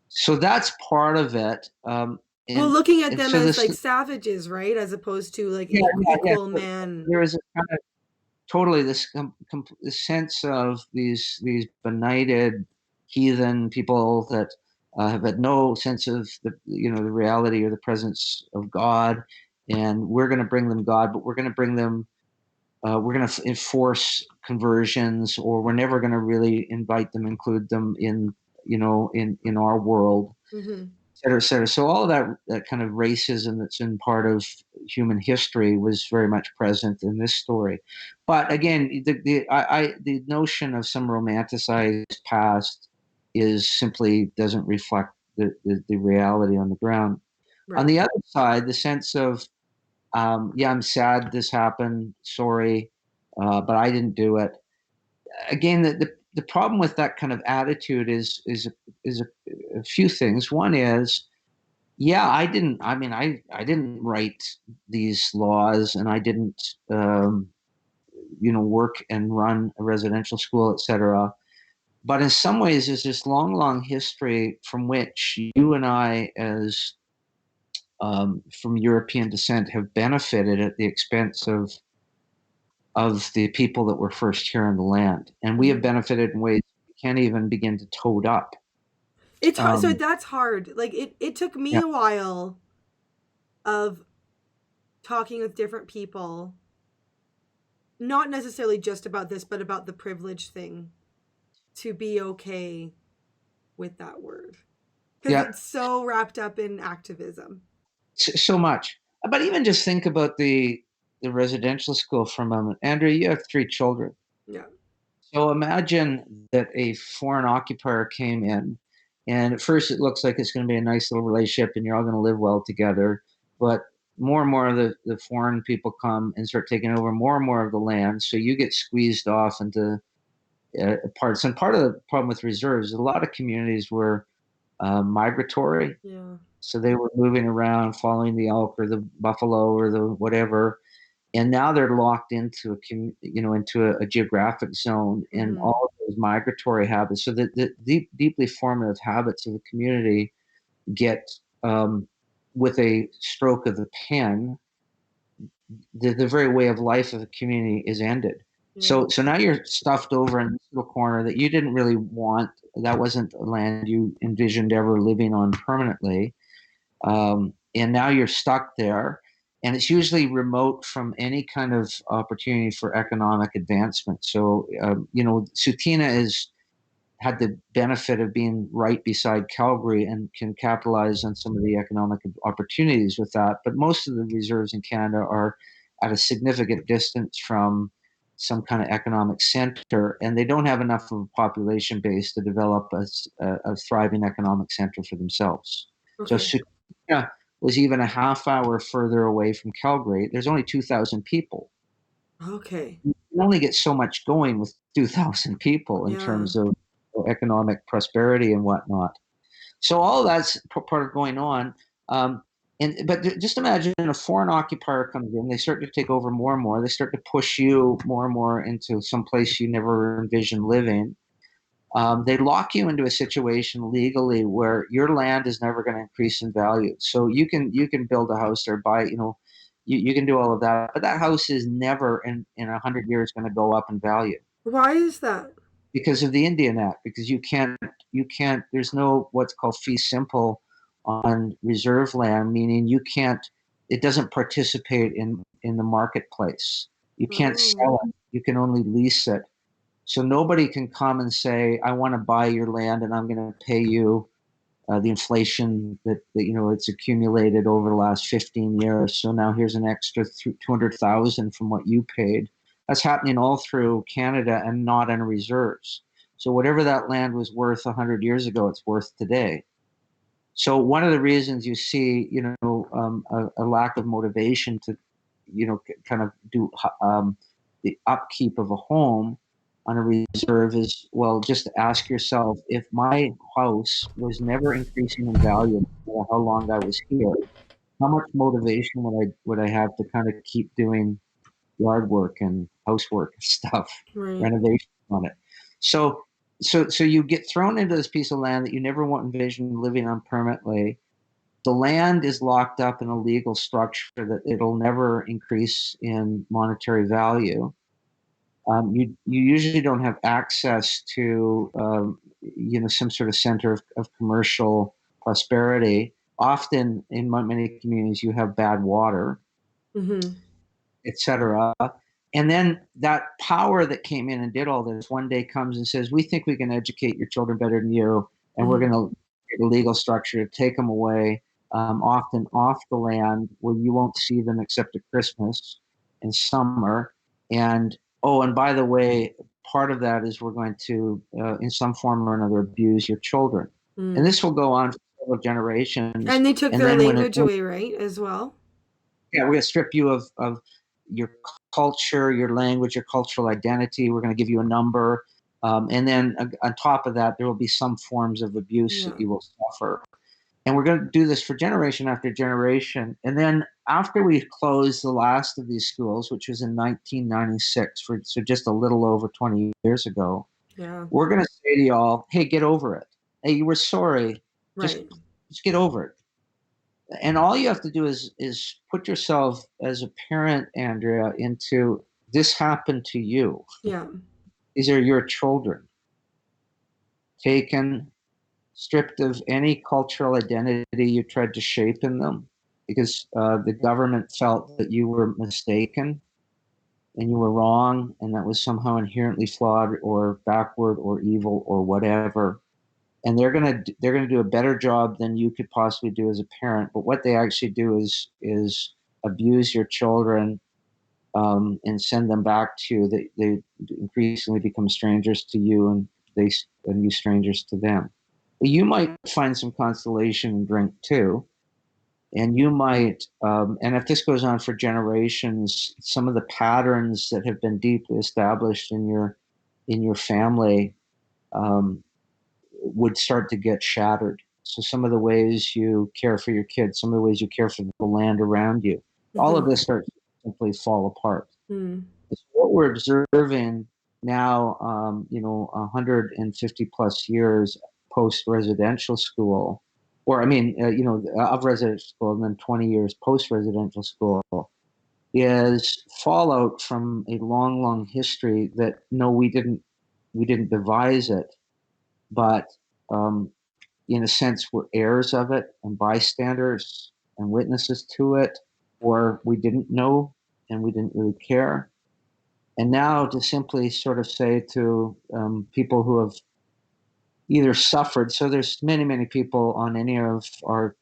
Speaker 2: so that's part of it.
Speaker 1: Well,
Speaker 2: And
Speaker 1: looking at
Speaker 2: and
Speaker 1: them
Speaker 2: so
Speaker 1: as
Speaker 2: this,
Speaker 1: like savages, right, as opposed to like
Speaker 2: yeah, yeah, yeah.
Speaker 1: equal
Speaker 2: So
Speaker 1: man.
Speaker 2: there is a kind of totally this this sense of these benighted heathen people that have had no sense of the reality or the presence of God, and we're going to bring them God, but we're going to bring them we're going to enforce conversions, or we're never going to really invite them, include them in in our world,
Speaker 1: Hmm.
Speaker 2: et cetera, et cetera. So all of that kind of racism that's in part of human history was very much present in this story. But again, the notion of some romanticized past is simply doesn't reflect the reality on the ground. On
Speaker 1: Right.
Speaker 2: the other side, the sense of yeah, I'm sad this happened, sorry, but I didn't do it. Again, the problem with that kind of attitude is a few things. One is, yeah, I didn't. I mean, I didn't write these laws, and I didn't, work and run a residential school, etc. But in some ways, there's this long, long history from which you and I, as from European descent, have benefited at the expense of the people that were first here in the land, and we have
Speaker 1: Hmm.
Speaker 2: benefited in ways we can't even begin to toad up.
Speaker 1: So
Speaker 2: Um,
Speaker 1: that's hard. Like it took me
Speaker 2: yeah,
Speaker 1: a while of talking with different people, not necessarily just about this, but about the privilege thing, to be okay with that word because
Speaker 2: yeah,
Speaker 1: it's so wrapped up in activism.
Speaker 2: so much. But even just think about the residential school for a moment. Andrea, you have 3 children.
Speaker 1: Yeah.
Speaker 2: So imagine that a foreign occupier came in, and at first it looks like it's going to be a nice little relationship and you're all going to live well together. But more and more of the foreign people come and start taking over more and more of the land. So you get squeezed off into parts. And part of the problem with reserves, a lot of communities were migratory.
Speaker 1: Yeah.
Speaker 2: So they were moving around, following the elk or the buffalo or the whatever, and now they're locked into a geographic zone and
Speaker 1: Hmm.
Speaker 2: all of those migratory habits. So that the deeply formative habits of a community get with a stroke of the pen, the very way of life of the community is ended.
Speaker 1: Yeah.
Speaker 2: So now you're stuffed over in this little corner that you didn't really want. That wasn't the land you envisioned ever living on permanently, and now you're stuck there. and it's usually remote from any kind of opportunity for economic advancement. So, Sutina is had the benefit of being right beside Calgary and can capitalize on some of the economic opportunities with that. But most of the reserves in Canada are at a significant distance from some kind of economic center, and they don't have enough of a population base to develop a thriving economic center for themselves. So
Speaker 1: Okay.
Speaker 2: Sutina was even a half hour further away from Calgary. There's only 2,000 people.
Speaker 1: Okay.
Speaker 2: You can only get so much going with 2,000 people in
Speaker 1: Yeah.
Speaker 2: terms of economic prosperity and whatnot. So all of that's part of going on. But just imagine a foreign occupier comes in, they start to take over more and more. They start to push you more and more into some place you never envisioned living. They lock you into a situation legally where your land is never going to increase in value. So you can build a house or buy, you can do all of that, but that house is never in 100 years going to go up in value
Speaker 1: Why is that?
Speaker 2: because of the Indian Act. Because you can't. There's no what's called fee simple on reserve land, meaning you can't. It doesn't participate in the marketplace. You can't
Speaker 1: Oh,
Speaker 2: sell it. You can only lease it. So nobody can come and say, "I want to buy your land, and I'm going to pay you the inflation that it's accumulated over the last 15 years. So now here's an extra 200,000 from what you paid." That's happening all through Canada and not in reserves. So whatever that land was worth 100 years ago, it's worth today. So one of the reasons you see, a lack of motivation to, kind of do the upkeep of a home on a reserve is, well, just ask yourself, if my house was never increasing in value for how long I was here, how much motivation would I have to kind of keep doing yard work and housework and stuff,
Speaker 1: right.
Speaker 2: renovation on it. So so you get thrown into this piece of land that you never want envisioned living on permanently. The land is locked up in a legal structure that it'll never increase in monetary value. You usually don't have access to some sort of center of commercial prosperity. Often in many communities, you have bad water,
Speaker 1: Mm-hmm.
Speaker 2: etc. And then that power that came in and did all this one day comes and says, "We think we can educate your children better than you, and we're
Speaker 1: Mm-hmm.
Speaker 2: going to create a legal structure to take them away, often off the land where you won't see them except at Christmas and summer. And oh, and by the way, part of that is we're going to, in some form or another, abuse your children." And
Speaker 1: Mm.
Speaker 2: this will go on for several generations.
Speaker 1: And they took
Speaker 2: And
Speaker 1: their
Speaker 2: then when
Speaker 1: language away, right, as well?
Speaker 2: we're going to strip you of your culture, your language, your cultural identity. We're going to give you a number. And then on top of that, there will be some forms of abuse that
Speaker 1: Yeah.
Speaker 2: you will suffer. And we're going to do this for generation after generation. And then after we closed the last of these schools, which was in 1996, so just a little over 20 years ago,
Speaker 1: Yeah.
Speaker 2: we're going to say to y'all, hey, get over it. Hey, you were sorry. Just,
Speaker 1: Right.
Speaker 2: just get over it. And all you have to do is put yourself as a parent, Andrea, into this happened to you.
Speaker 1: Yeah.
Speaker 2: These are your children, taken, stripped of any cultural identity you tried to shape in them because the government felt that you were mistaken and you were wrong and that was somehow inherently flawed or backward or evil or whatever. And they're gonna do a better job than you could possibly do as a parent. But what they actually do is abuse your children, and send them back to you. They increasingly become strangers to you, and you strangers to them. You might find some consolation in drink too, and you might, and if this goes on for generations, some of the patterns that have been deeply established in your family, um, would start to get shattered. So some of the ways you care for your kids, some of the ways you care for the land around you, all of
Speaker 1: Mm-hmm.
Speaker 2: this starts to simply fall apart.
Speaker 1: Mm.
Speaker 2: It's what we're observing now, 150 plus years post residential school, or I mean, of residential school, and then 20 years post residential school, is fallout from a long, long history that no, we didn't devise it, but um, in a sense, we're heirs of it and bystanders and witnesses to it. or we didn't know and we didn't really care. And now to simply sort of say to people who have either suffered, so there's many, many people on any of our,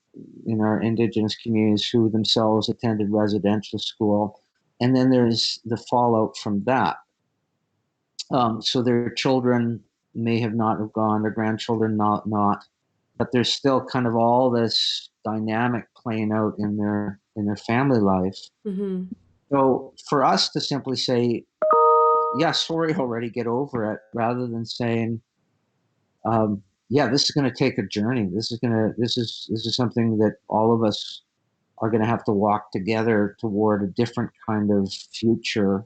Speaker 2: in our Indigenous communities who themselves attended residential school. And then there's the fallout from that. So their children may have not have gone, their grandchildren not, but there's still kind of all this dynamic playing out in their family life.
Speaker 1: Mm-hmm.
Speaker 2: So for us to simply say, yeah, sorry already, get over it, rather than saying, yeah, this is going to take a journey. This is something that all of us are going to have to walk together toward a different kind of future,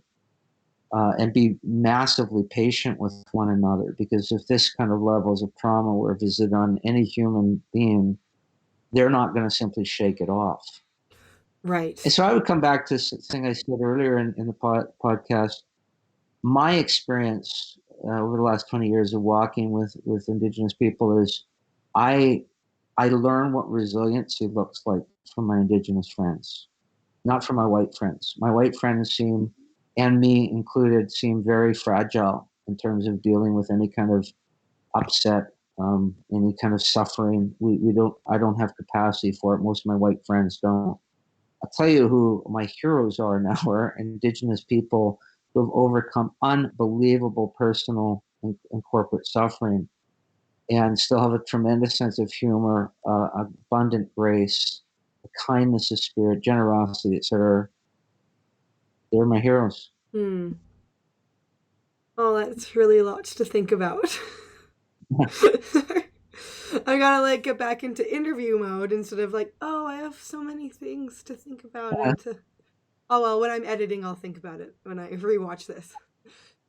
Speaker 2: and be massively patient with one another. Because if this kind of levels of trauma were visited on any human being, they're not going to simply shake it off.
Speaker 1: Right.
Speaker 2: And so I would come back to this thing I said earlier in the podcast. My experience over the last 20 years of walking with Indigenous people is I I learn what resiliency looks like from my Indigenous friends, not from my white friends. My white friends seem, and me included, seem very fragile in terms of dealing with any kind of upset, any kind of suffering. We don't. I don't have capacity for it. Most of my white friends don't. I'll tell you who my heroes are now are Indigenous people who have overcome unbelievable personal and corporate suffering and still have a tremendous sense of humor, abundant grace, a kindness of spirit, generosity, etc. They're my heroes.
Speaker 1: Hmm. Oh, that's really lots to think about. I gotta like get back into interview mode instead of like, oh, I have so many things to think about and to. Oh well, when I'm editing, I'll think about it when I rewatch this.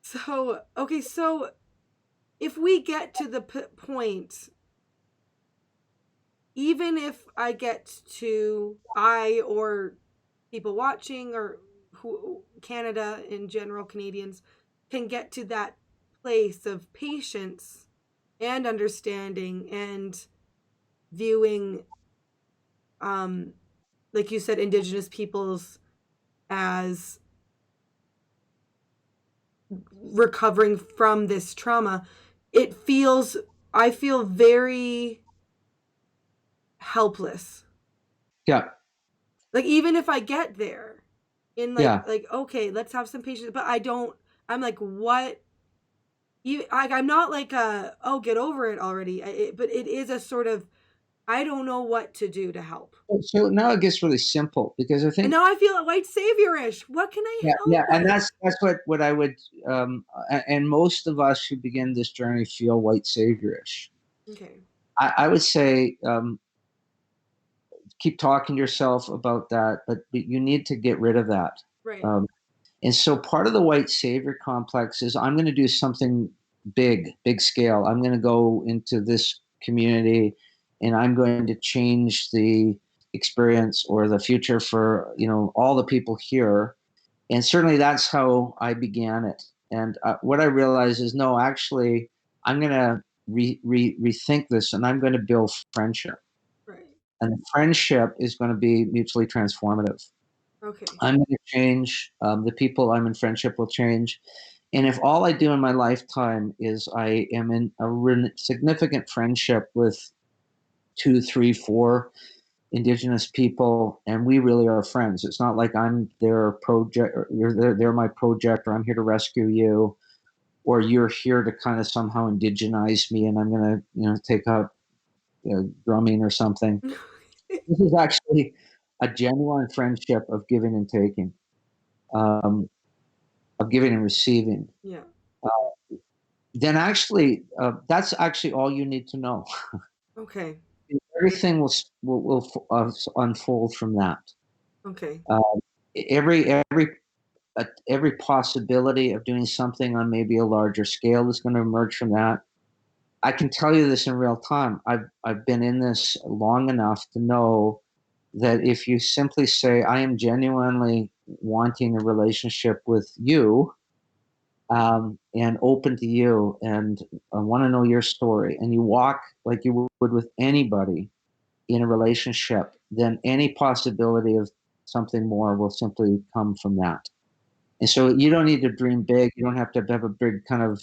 Speaker 1: So okay, so if we get to the point, even if I get to I or people watching or who Canada in general, Canadians can get to that place of patience and understanding and viewing like you said indigenous peoples as recovering from this trauma, it feels I feel very helpless.
Speaker 2: Yeah,
Speaker 1: Like even if I get there in
Speaker 2: yeah.
Speaker 1: like okay, let's have some patience, but I don't. I'm like what you I'm not like oh get over it already, but it is a sort of I don't know what to do to help.
Speaker 2: So now it gets really simple because I
Speaker 1: And
Speaker 2: think,
Speaker 1: now I feel white savior-ish. What can I
Speaker 2: yeah,
Speaker 1: help
Speaker 2: and
Speaker 1: with?
Speaker 2: that's what I would, and most of us who begin this journey feel white saviorish.
Speaker 1: Okay.
Speaker 2: I would say, keep talking to yourself about that, but you need to get rid of that.
Speaker 1: Right.
Speaker 2: Um, And so part of the white savior complex is I'm going to do something big, big scale. I'm going to go into this community and I'm going to change the experience or the future for, all the people here. And certainly that's how I began it. And what I realized is, no, actually, I'm going to rethink this and I'm going to build friendship.
Speaker 1: Right.
Speaker 2: And the friendship is going to be mutually transformative.
Speaker 1: Okay.
Speaker 2: I'm going to change. The people I'm in friendship will change. And if all I do in my lifetime is I am in a significant friendship with two, three, four Indigenous people, and we really are friends. It's not like I'm their project, or they're my project, or I'm here to rescue you, or you're here to kind of somehow indigenize me, and I'm going to, take up drumming or something. This is actually a genuine friendship of giving and taking. Um, of giving and receiving,
Speaker 1: Yeah.
Speaker 2: then actually, that's actually all you need to know.
Speaker 1: Okay.
Speaker 2: Everything will unfold from that.
Speaker 1: Okay.
Speaker 2: Uh, every possibility of doing something on maybe a larger scale is going to emerge from that. I can tell you this in real time. I've been in this long enough to know that if you simply say, "I am genuinely wanting a relationship with you," and open to you, and I want to know your story, and you walk like you would with anybody in a relationship, then any possibility of something more will simply come from that. And so you don't need to dream big. You don't have to have a big kind of,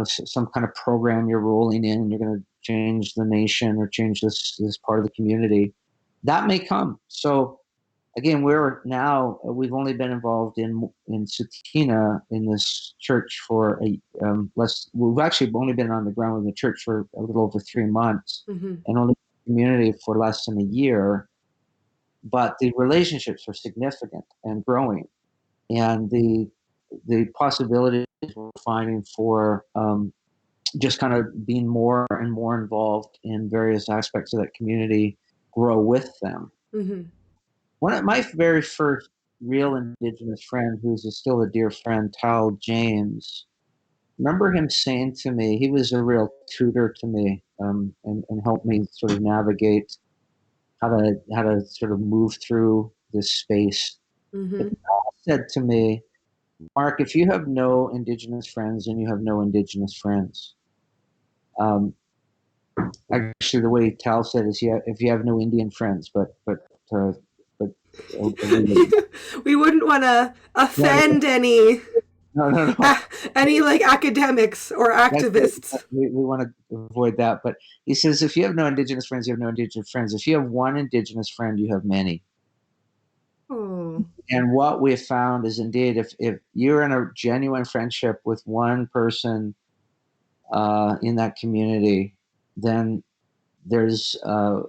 Speaker 2: some kind of program you're rolling in and you're going to change the nation or change this part of the community. That may come. So again, we've only been involved in Satina in this church for we've actually only been on the ground in the church for a little over 3 months,
Speaker 1: Mm-hmm.
Speaker 2: and only community for less than a year. But the relationships are significant and growing, and the possibilities we're finding for just kind of being more and more involved in various aspects of that community grow with them.
Speaker 1: Mm-hmm.
Speaker 2: One of my very first real Indigenous friend, who's still a dear friend, Tal James, remember him saying to me, he was a real tutor to me, and helped me sort of navigate how to sort of move through this space.
Speaker 1: Mm-hmm.
Speaker 2: But Tal said to me, Mark, if you have no Indigenous friends, then you have no Indigenous friends. Actually, the way Tal said is, yeah, if you have no Indian friends, uh, but
Speaker 1: We wouldn't want to
Speaker 2: no,
Speaker 1: offend any
Speaker 2: no.
Speaker 1: any like academics or activists.
Speaker 2: We want to avoid that. But he says, if you have no Indigenous friends, you have no Indigenous friends. If you have one Indigenous friend, you have many.
Speaker 1: Oh.
Speaker 2: And what we've found is, indeed, if you're in a genuine friendship with one person in that community, then there's a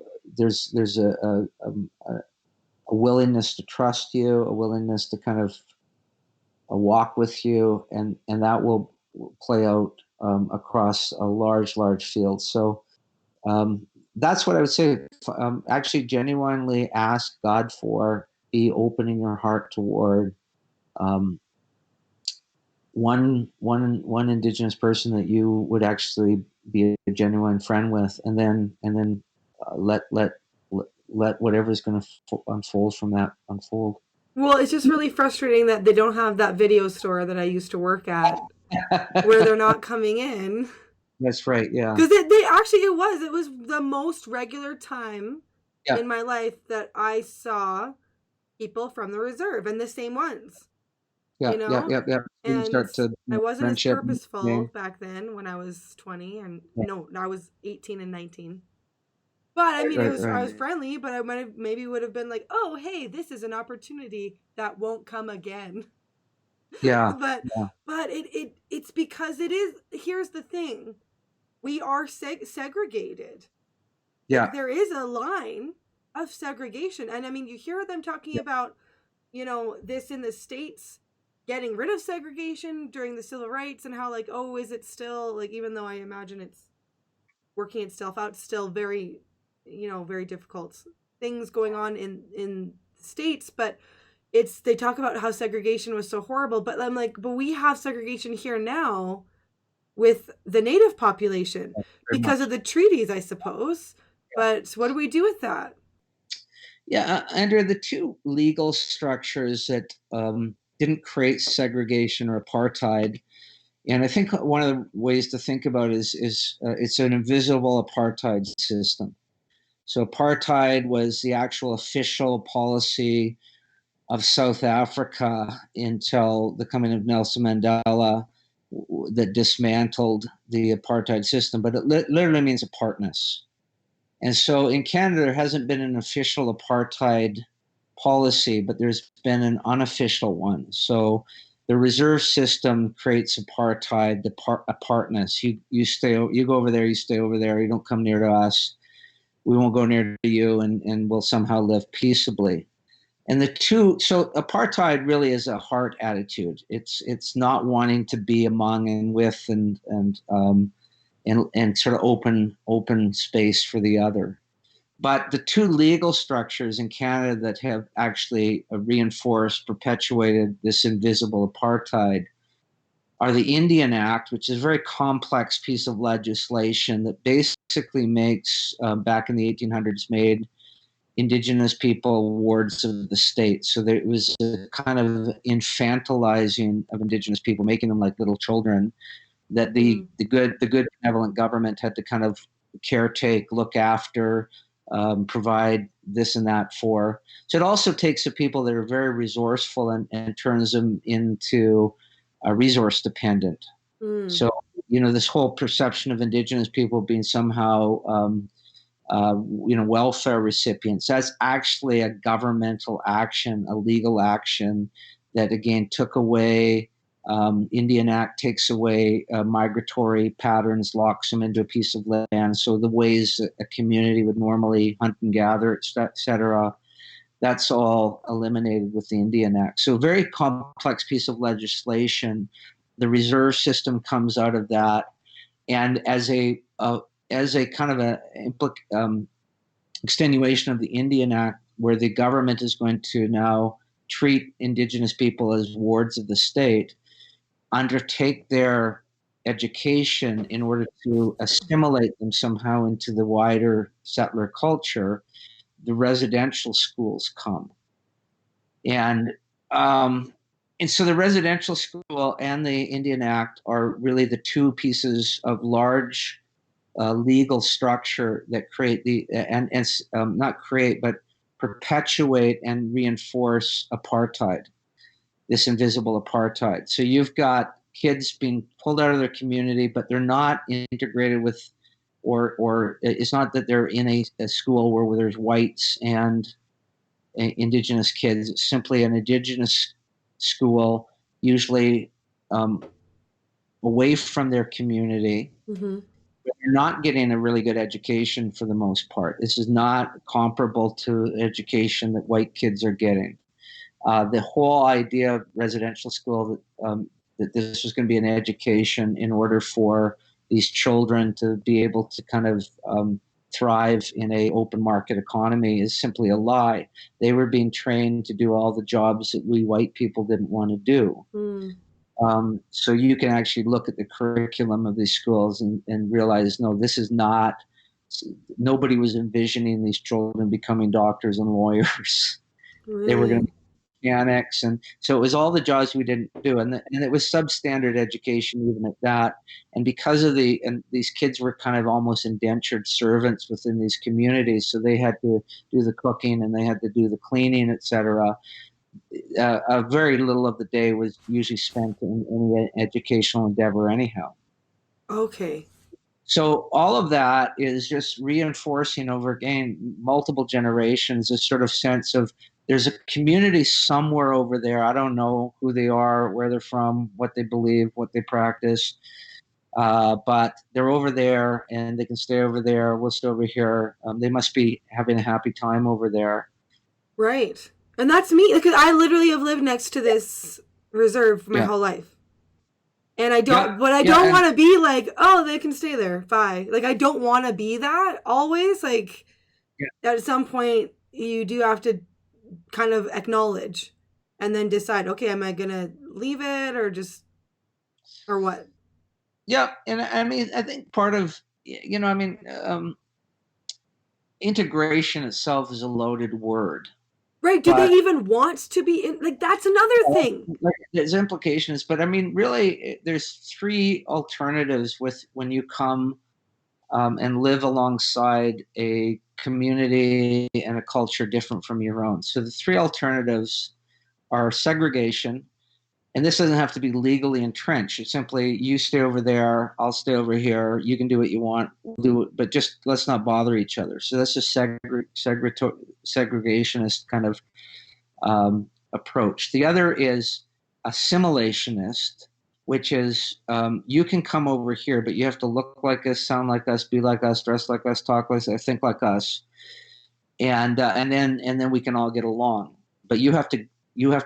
Speaker 2: willingness to trust you, a willingness to kind of walk with you, and that will play out across a large field. So that's what I would say. Actually, genuinely ask God for, be open in your heart toward um, one Indigenous person that you would actually be a genuine friend with, and then let whatever's going to unfold from that unfold.
Speaker 1: Well, it's just really frustrating that they don't have that video store that I used to work at where they're not coming in.
Speaker 2: That's right. Yeah.
Speaker 1: Because it was the most regular time
Speaker 2: Yeah.
Speaker 1: in my life that I saw people from the reserve, and the same ones,
Speaker 2: Yeah.
Speaker 1: you know?
Speaker 2: You
Speaker 1: And
Speaker 2: start to
Speaker 1: I wasn't as
Speaker 2: friendship.
Speaker 1: purposeful back then when I was 20, and
Speaker 2: Yeah.
Speaker 1: no, I was 18 and 19. But I mean, I was friendly, but I would have been like, oh, hey, this is an opportunity that won't come again.
Speaker 2: Yeah.
Speaker 1: but it's because it is. Here's the thing: we are segregated.
Speaker 2: Yeah.
Speaker 1: Like, there is a line of segregation, and I mean, you hear them talking about, this in the States, getting rid of segregation during the civil rights, and how, like, oh, is it still, like, even though I imagine it's working itself out, still very, very difficult things going on in the States, but they talk about how segregation was so horrible, but I'm like, but we have segregation here now with the native population because of the treaties, I suppose. But what do we do with that?
Speaker 2: Yeah, under the two legal structures that didn't create segregation or apartheid, and I think one of the ways to think about it is it's an invisible apartheid system. So apartheid was the actual official policy of South Africa until the coming of Nelson Mandela, that dismantled the apartheid system, but it literally means apartness. And so in Canada, there hasn't been an official apartheid policy, but there's been an unofficial one. So the reserve system creates apartheid, the apartness. You go over there, you stay over there, you don't come near to us. We won't go near to you, and we'll somehow live peaceably. And so apartheid really is a heart attitude. It's not wanting to be among and with and sort of open space for the other. But the two legal structures in Canada that have actually reinforced, perpetuated this invisible apartheid are the Indian Act, which is a very complex piece of legislation that basically makes, back in the 1800s, made Indigenous people wards of the state. So there was a kind of infantilizing of Indigenous people, making them like little children, that the good benevolent government had to kind of caretake, look after, provide this and that for. So it also takes the people that are very resourceful and turns them into resource dependent. So, this whole perception of Indigenous people being somehow, welfare recipients, that's actually a governmental action, a legal action that, again, took away, Indian Act takes away migratory patterns, locks them into a piece of land. So the ways that a community would normally hunt and gather, et cetera, that's all eliminated with the Indian Act. So a very complex piece of legislation. The reserve system comes out of that, and as a kind of a extenuation of the Indian Act, where the government is going to now treat Indigenous people as wards of the state, undertake their education in order to assimilate them somehow into the wider settler culture, the residential schools come. And so the residential school and the Indian Act are really the two pieces of large legal structure that create not create, but perpetuate and reinforce apartheid, this invisible apartheid. So you've got kids being pulled out of their community, but they're not integrated with, or it's not that they're in a school where there's whites and Indigenous kids. It's simply an Indigenous school, usually away from their community.
Speaker 1: Mm-hmm.
Speaker 2: You're not getting a really good education for the most part. This is not comparable to education that white kids are getting. The whole idea of residential school, that this was going to be an education in order for these children to be able to kind of thrive in a open market economy, is simply a lie. They were being trained to do all the jobs that we white people didn't want to do. So you can actually look at the curriculum of these schools and realize, no, this is not, nobody was envisioning these children becoming doctors and lawyers.
Speaker 1: Really?
Speaker 2: They were going to be mechanics. And so it was all the jobs we didn't do. And it was substandard education even at that. And because of these kids were kind of almost indentured servants within these communities. So they had to do the cooking and they had to do the cleaning, et cetera. Very little of the day was usually spent in any educational endeavor anyhow.
Speaker 1: Okay.
Speaker 2: So all of that is just reinforcing over again multiple generations, this sort of sense of there's a community somewhere over there. I don't know who they are, where they're from, what they believe, what they practice, but they're over there and they can stay over there. We'll stay over here. They must be having a happy time over there.
Speaker 1: Right. And that's me, because I literally have lived next to this reserve my whole life. And I don't, but I don't want to be like, oh, they can stay there. Bye. Like, I don't want to be that always. Like, at some point, you do have to kind of acknowledge and then decide, okay, am I going to leave it or what?
Speaker 2: Yeah. And I mean, I think part of, integration itself is a loaded word.
Speaker 1: Right. Do they even want to be in? Like, that's another thing.
Speaker 2: There's implications, but I mean, really, there's three alternatives when you come and live alongside a community and a culture different from your own. So the three alternatives are segregation, and this doesn't have to be legally entrenched. It's simply, you stay over there, I'll stay over here. You can do what you want, we'll do it, but just let's not bother each other. So that's a segregationist kind of approach. The other is assimilationist, which is you can come over here, but you have to look like us, sound like us, be like us, dress like us, talk like us, think like us, and then we can all get along. But you have to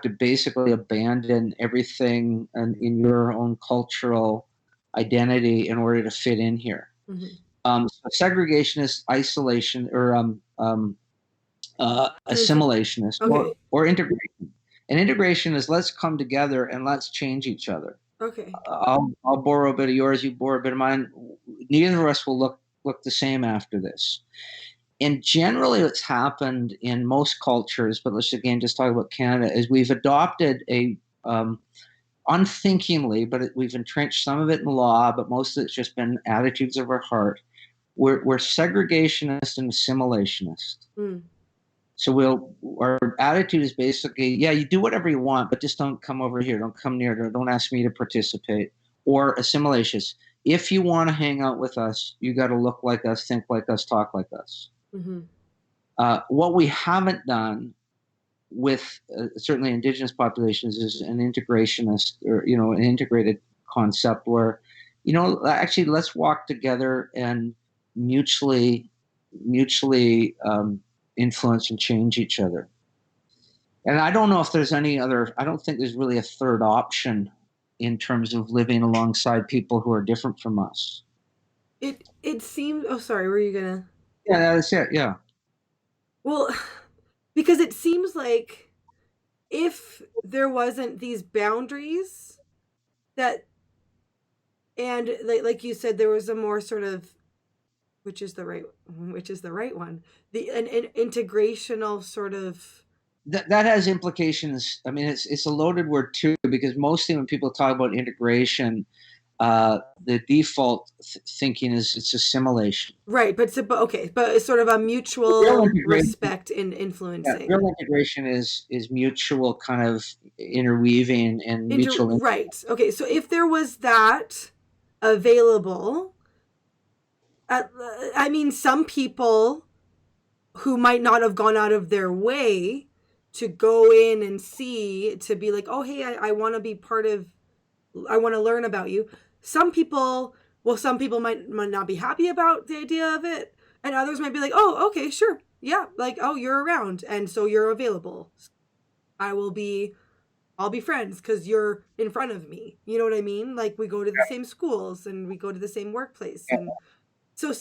Speaker 2: basically abandon everything in your own cultural identity in order to fit in here. Mm-hmm. So segregationist, isolation, or assimilationist, okay. or integration. And integration is, let's come together and let's change each other.
Speaker 1: Okay.
Speaker 2: I'll borrow a bit of yours, you borrow a bit of mine. Neither of us will look the same after this. And generally what's happened in most cultures, but let's again just talk about Canada, is we've adopted unthinkingly, but we've entrenched some of it in law, but most of it's just been attitudes of our heart. We're segregationist and assimilationist. So our attitude is basically, yeah, you do whatever you want, but just don't come over here. Don't come near. Don't ask me to participate. Or assimilations. If you want to hang out with us, you got to look like us, think like us, talk like us.
Speaker 1: Mm-hmm.
Speaker 2: What we haven't done with certainly Indigenous populations is an integrationist, or an integrated concept where, actually let's walk together and mutually influence and change each other. And I don't know if there's any other. I don't think there's really a third option in terms of living alongside people who are different from us.
Speaker 1: It seems. Oh, sorry. Were you gonna?
Speaker 2: Yeah, that's it. Yeah.
Speaker 1: Well, because it seems like if there wasn't these boundaries that, and like you said, there was a more sort of, which is the right one, an integrational sort of.
Speaker 2: That has implications. I mean, it's a loaded word too, because mostly when people talk about integration, the default thinking is it's assimilation.
Speaker 1: Right, but it's sort of a
Speaker 2: Real
Speaker 1: mutual
Speaker 2: integration,
Speaker 1: respect in
Speaker 2: yeah, real
Speaker 1: influencing.
Speaker 2: integration is mutual kind of interweaving and mutual.
Speaker 1: Right. Okay, so if there was that available, I mean, some people who might not have gone out of their way to go in and see, to be like, oh, hey, I want to be part of, I want to learn about you. Some people might not be happy about the idea of it, and others might be like, oh, okay, sure, yeah, like, oh, you're around, and so you're available. I will be, I'll be friends because you're in front of me. You know what I mean? Like, we go to the same schools and we go to the same workplace, and so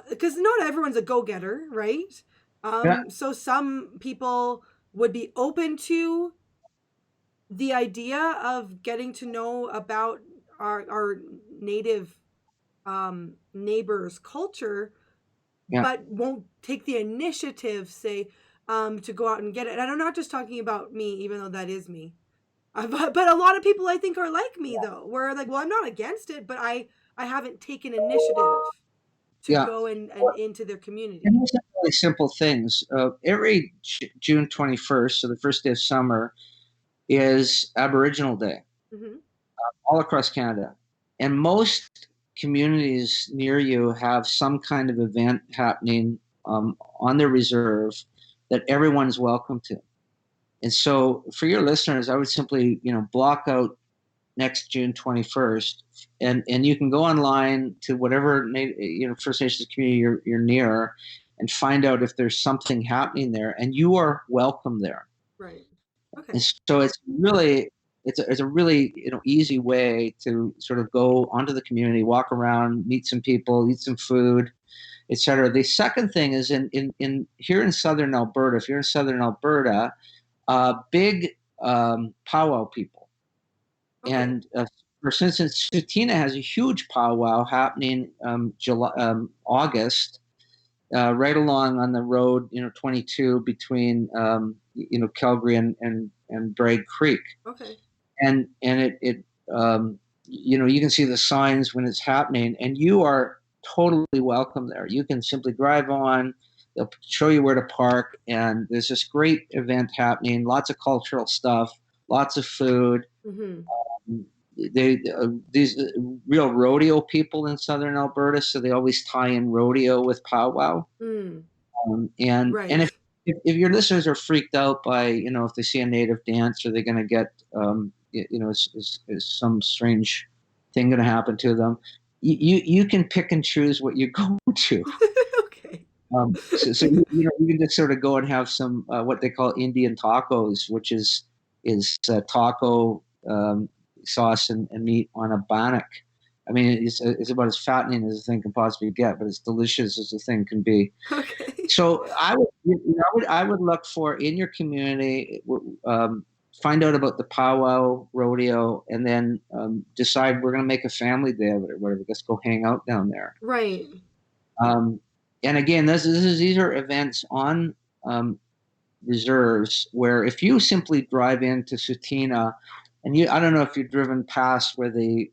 Speaker 1: because not everyone's a go-getter, right?
Speaker 2: Yeah,
Speaker 1: So some people would be open to the idea of getting to know about our native neighbors' culture,
Speaker 2: yeah,
Speaker 1: but won't take the initiative, say, to go out and get it. And I'm not just talking about me, even though that is me. But a lot of people I think are like me though, where like, well, I'm not against it, but I haven't taken initiative to
Speaker 2: yeah.
Speaker 1: go and into their
Speaker 2: And
Speaker 1: community.
Speaker 2: these are really simple things. Every June 21st, so the first day of summer, is Aboriginal Day
Speaker 1: Mm-hmm.
Speaker 2: all across Canada. And most communities near you have some kind of event happening on their reserve that everyone's welcome to. And so for your listeners, I would simply, block out next June 21st, and you can go online to whatever First Nations community you're near, and find out if there's something happening there, and you are welcome there.
Speaker 1: Right.
Speaker 2: And
Speaker 1: Okay.
Speaker 2: so it's a really easy way to sort of go onto the community, walk around, meet some people, eat some food, etc. The second thing is in here in southern Alberta. If you're in southern Alberta, big powwow people.
Speaker 1: Okay.
Speaker 2: And for instance, Sutina has a huge powwow happening August, right along on the road, 22 between Calgary and Bragg Creek,
Speaker 1: Okay.
Speaker 2: and you can see the signs when it's happening, and you are totally welcome there. You can simply drive on. They'll show you where to park, and there's this great event happening. Lots of cultural stuff, lots of food.
Speaker 1: Mm-hmm.
Speaker 2: These real rodeo people in southern Alberta, so they always tie in rodeo with powwow.
Speaker 1: Mm.
Speaker 2: And
Speaker 1: Right.
Speaker 2: if your listeners are freaked out by if they see a native dance, are they going to get is some strange thing going to happen to them? You can pick and choose what you go to.
Speaker 1: Okay.
Speaker 2: So you can just sort of go and have some what they call Indian tacos, which is taco sauce and meat on a bannock. I mean, it's about as fattening as a thing can possibly get, but as delicious as a thing can be.
Speaker 1: Okay.
Speaker 2: So I would look for in your community, find out about the powwow rodeo, and then decide we're going to make a family day of it or whatever. Let's go hang out down there.
Speaker 1: Right.
Speaker 2: Um, and again, these are events on um, reserves where if you simply drive into Sutina, and I don't know if you've driven past where the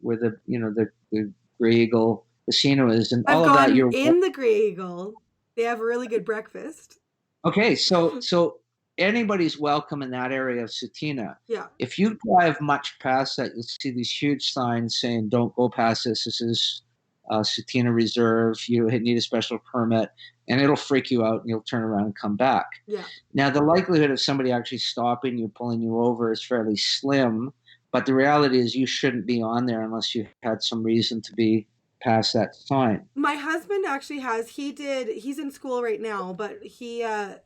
Speaker 2: Grey Eagle Casino is, and
Speaker 1: I've
Speaker 2: all of that.
Speaker 1: gone
Speaker 2: You're
Speaker 1: in the Grey Eagle. They have a really good breakfast.
Speaker 2: Okay, so anybody's welcome in that area of Satina.
Speaker 1: Yeah.
Speaker 2: If you drive much past that, you'll see these huge signs saying, "Don't go past this. This is Satina Reserve. You need a special permit," and it'll freak you out, and you'll turn around and come back.
Speaker 1: Yeah.
Speaker 2: Now, the likelihood of somebody actually stopping you, pulling you over, is fairly slim. But the reality is, you shouldn't be on there unless you had some reason to be past that sign.
Speaker 1: My husband actually has. He's in school right now, but he was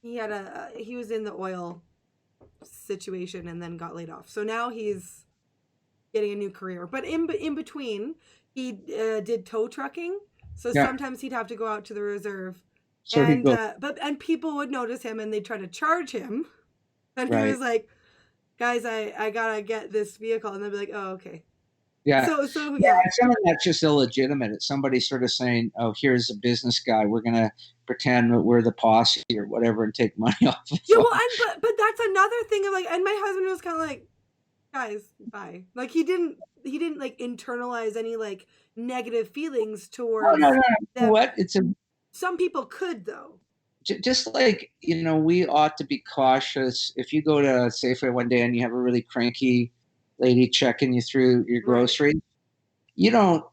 Speaker 1: in the oil situation and then got laid off. So now he's getting a new career. But in between, he did tow trucking. So
Speaker 2: Yeah.
Speaker 1: sometimes he'd have to go out to the reserve,
Speaker 2: So
Speaker 1: and people would notice him and they'd try to charge him, and he was like, "Guys, I gotta get this vehicle," and they'd be like, "Oh, okay."
Speaker 2: Yeah.
Speaker 1: So
Speaker 2: yeah, some of that's just illegitimate. It's somebody sort of saying, "Oh, here's a business guy. We're gonna pretend that we're the posse or whatever and take money off of
Speaker 1: yeah. Well, but that's another thing of like, and my husband was kind of like, "Guys, bye." Like he didn't like internalize any like negative feelings towards
Speaker 2: no.
Speaker 1: them.
Speaker 2: What?
Speaker 1: Some people could though.
Speaker 2: Just like, we ought to be cautious. If you go to Safeway one day and you have a really cranky lady checking you through your groceries, you don't,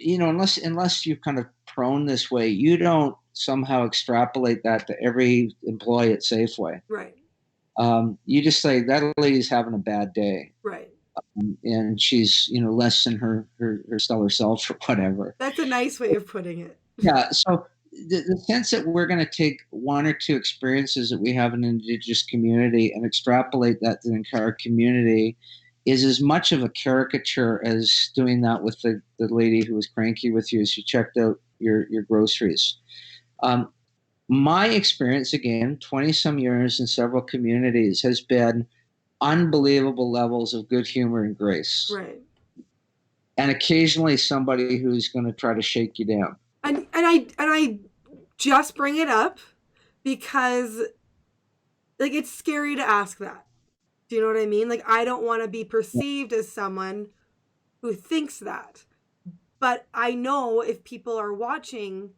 Speaker 2: unless you're kind of prone this way, you don't somehow extrapolate that to every employee at Safeway.
Speaker 1: Right.
Speaker 2: You just say that lady's having a bad day.
Speaker 1: Right.
Speaker 2: And she's, less than her stellar self or whatever.
Speaker 1: That's a nice way of putting it.
Speaker 2: Yeah. So the sense that we're going to take one or two experiences that we have in an Indigenous community and extrapolate that to the entire community is as much of a caricature as doing that with the lady who was cranky with you as she checked out your groceries. My experience, again, 20-some years in several communities, has been unbelievable levels of good humor and grace.
Speaker 1: Right.
Speaker 2: And occasionally somebody who's going to try to shake you down.
Speaker 1: And I just bring it up because like it's scary to ask that. Do you know what I mean? Like I don't want to be perceived as someone who thinks that. But I know if people are watching,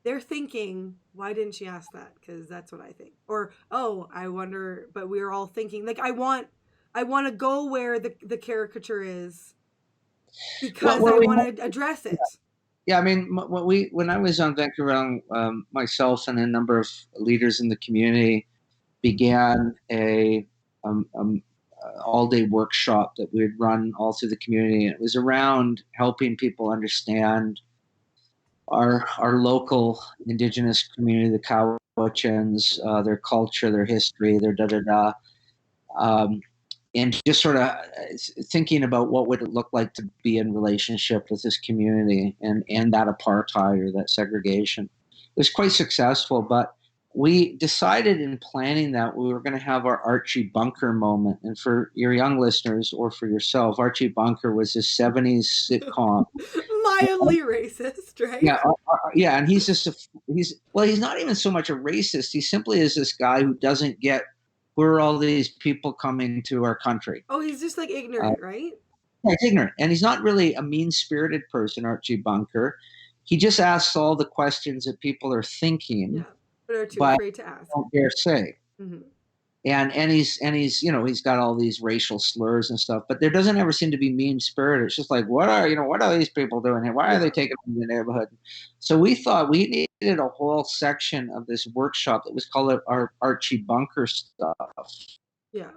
Speaker 1: they're thinking, why didn't she ask that? Because that's what I think. Or, oh, I wonder, but we're all thinking, like I want to go where the caricature is because I want to address it.
Speaker 2: Yeah, I mean, when I was on Vancouver Island, myself and a number of leaders in the community began a all-day workshop that we would run all through the community. And it was around helping people understand our local Indigenous community, the Cowicans, their culture, their history, their da-da-da. And just sort of thinking about what would it look like to be in relationship with this community and that apartheid or that segregation. It was quite successful, but we decided in planning that we were going to have our Archie Bunker moment. And for your young listeners or for yourself, Archie Bunker was this 70s sitcom.
Speaker 1: Mildly racist, right?
Speaker 2: Yeah, and he's not even so much a racist. He simply is this guy who doesn't get where are all these people coming to our country.
Speaker 1: Oh, he's just like ignorant, right?
Speaker 2: Yeah, he's ignorant. And he's not really a mean-spirited person, Archie Bunker. He just asks all the questions that people are thinking,
Speaker 1: but are too afraid to ask.
Speaker 2: Don't dare say.
Speaker 1: Mm-hmm.
Speaker 2: And he's he's got all these racial slurs and stuff, but there doesn't ever seem to be mean-spirited. It's just like, what are these people doing here? Why are they taking over the neighborhood? So we thought we needed a whole section of this workshop that was called our Archie Bunker stuff.
Speaker 1: Yeah.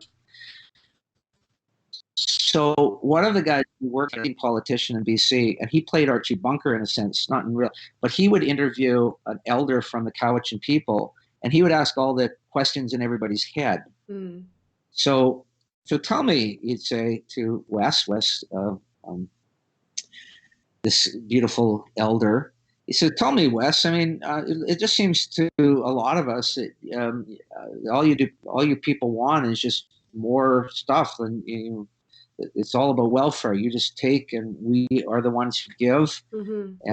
Speaker 2: So one of the guys who worked as a politician in BC, and he played Archie Bunker in a sense, not in real, but he would interview an elder from the Cowichan people, and he would ask all the questions in everybody's head.
Speaker 1: Mm.
Speaker 2: So tell me, he'd say to Wes, this beautiful elder, he said, "Tell me, Wes. I mean, it just seems to a lot of us that all you people want is just more stuff, and it's all about welfare. You just take, and we are the ones who give."
Speaker 1: Mm-hmm.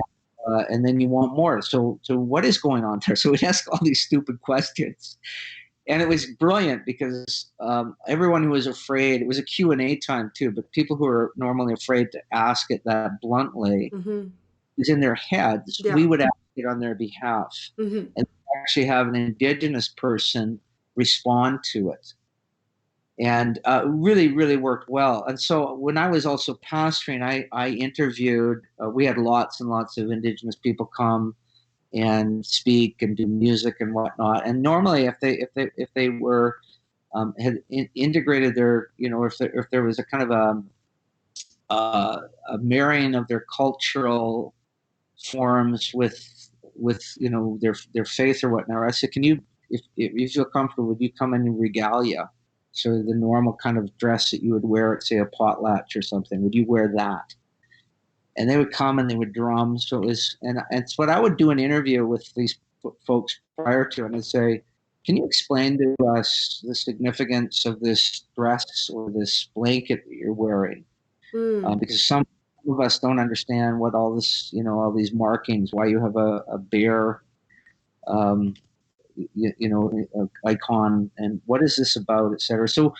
Speaker 2: And then you want more. So what is going on there? So we'd ask all these stupid questions. And it was brilliant because everyone who was afraid, it was a Q&A time too, but people who are normally afraid to ask it that bluntly,
Speaker 1: mm-hmm.
Speaker 2: was in their heads. Yeah. We would ask it on their behalf.
Speaker 1: Mm-hmm.
Speaker 2: And actually have an Indigenous person respond to it. And really, really worked well. And so when I was also pastoring, I interviewed, we had lots and lots of Indigenous people come and speak and do music and whatnot. And normally, if they were had integrated their, if there was a kind of a marrying of their cultural forms with their faith or whatnot. I said, can you, if you feel comfortable, would you come in regalia? So the normal kind of dress that you would wear at, say, a potlatch or something, would you wear that? And they would come and they would drum. So it was, and it's what I would do an interview with these folks prior to, and I'd say, can you explain to us the significance of this dress or this blanket that you're wearing? Because some of us don't understand what all this, all these markings, why you have a bear, icon, and what is this about, et cetera. So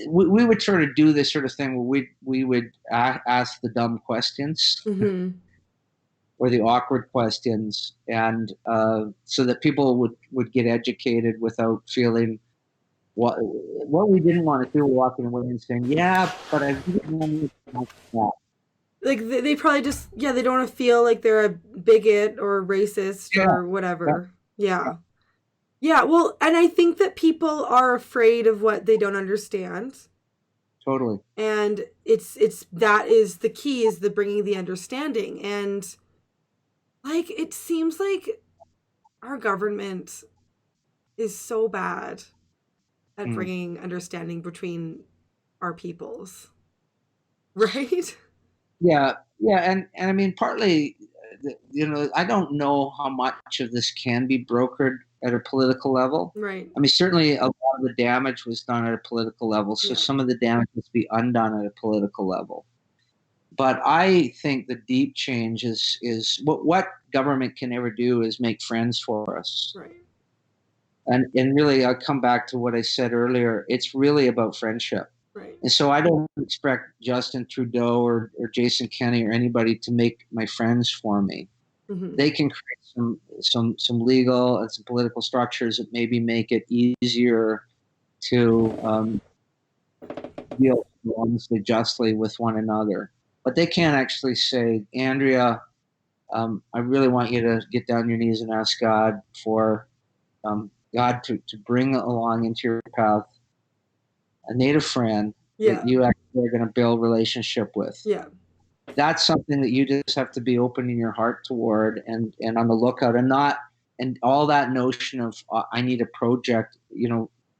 Speaker 2: we would sort of do this sort of thing where we would ask the dumb questions or the awkward questions, and so that people would get educated without feeling what we didn't want to do, walking away and saying, yeah, but I didn't want that.
Speaker 1: Like they probably just, yeah, they don't want to feel like they're a bigot or racist
Speaker 2: Yeah,
Speaker 1: or whatever. Yeah. Yeah, well, and I think that people are afraid of what they don't understand.
Speaker 2: totally.
Speaker 1: And it's that is the key, is the bringing the understanding. And like it seems like our government is so bad at
Speaker 2: Mm.
Speaker 1: bringing understanding between our peoples. Right?
Speaker 2: Yeah, and I mean, partly, I don't know how much of this can be brokered at a political level.
Speaker 1: Right.
Speaker 2: I mean, certainly a lot of the damage was done at a political level, so
Speaker 1: Yeah.
Speaker 2: some of the damage must be undone at a political level. But I think the deep change is what government can never do is make friends for us.
Speaker 1: Right.
Speaker 2: And really, I'll come back to what I said earlier. It's really about friendship.
Speaker 1: Right.
Speaker 2: And so I don't expect Justin Trudeau or Jason Kenney or anybody to make my friends for me. They can create some legal and some political structures that maybe make it easier to deal honestly, justly with one another. But they can't actually say, Andrea, I really want you to get down your knees and ask God for God to bring along into your path a Native friend that you actually are going to build relationship with.
Speaker 1: Yeah.
Speaker 2: That's something that you just have to be open in your heart toward and on the lookout, and not, and all that notion of I need a project,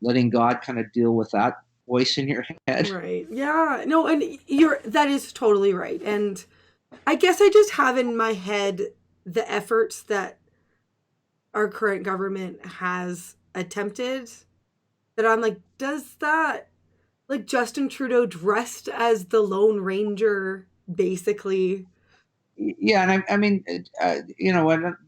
Speaker 2: letting God kind of deal with that voice in your head.
Speaker 1: Right. Yeah. No, and that is totally right. And I guess I just have in my head the efforts that our current government has attempted, that I'm like, does that, like Justin Trudeau dressed as the Lone Ranger, basically.
Speaker 2: Yeah, and I mean,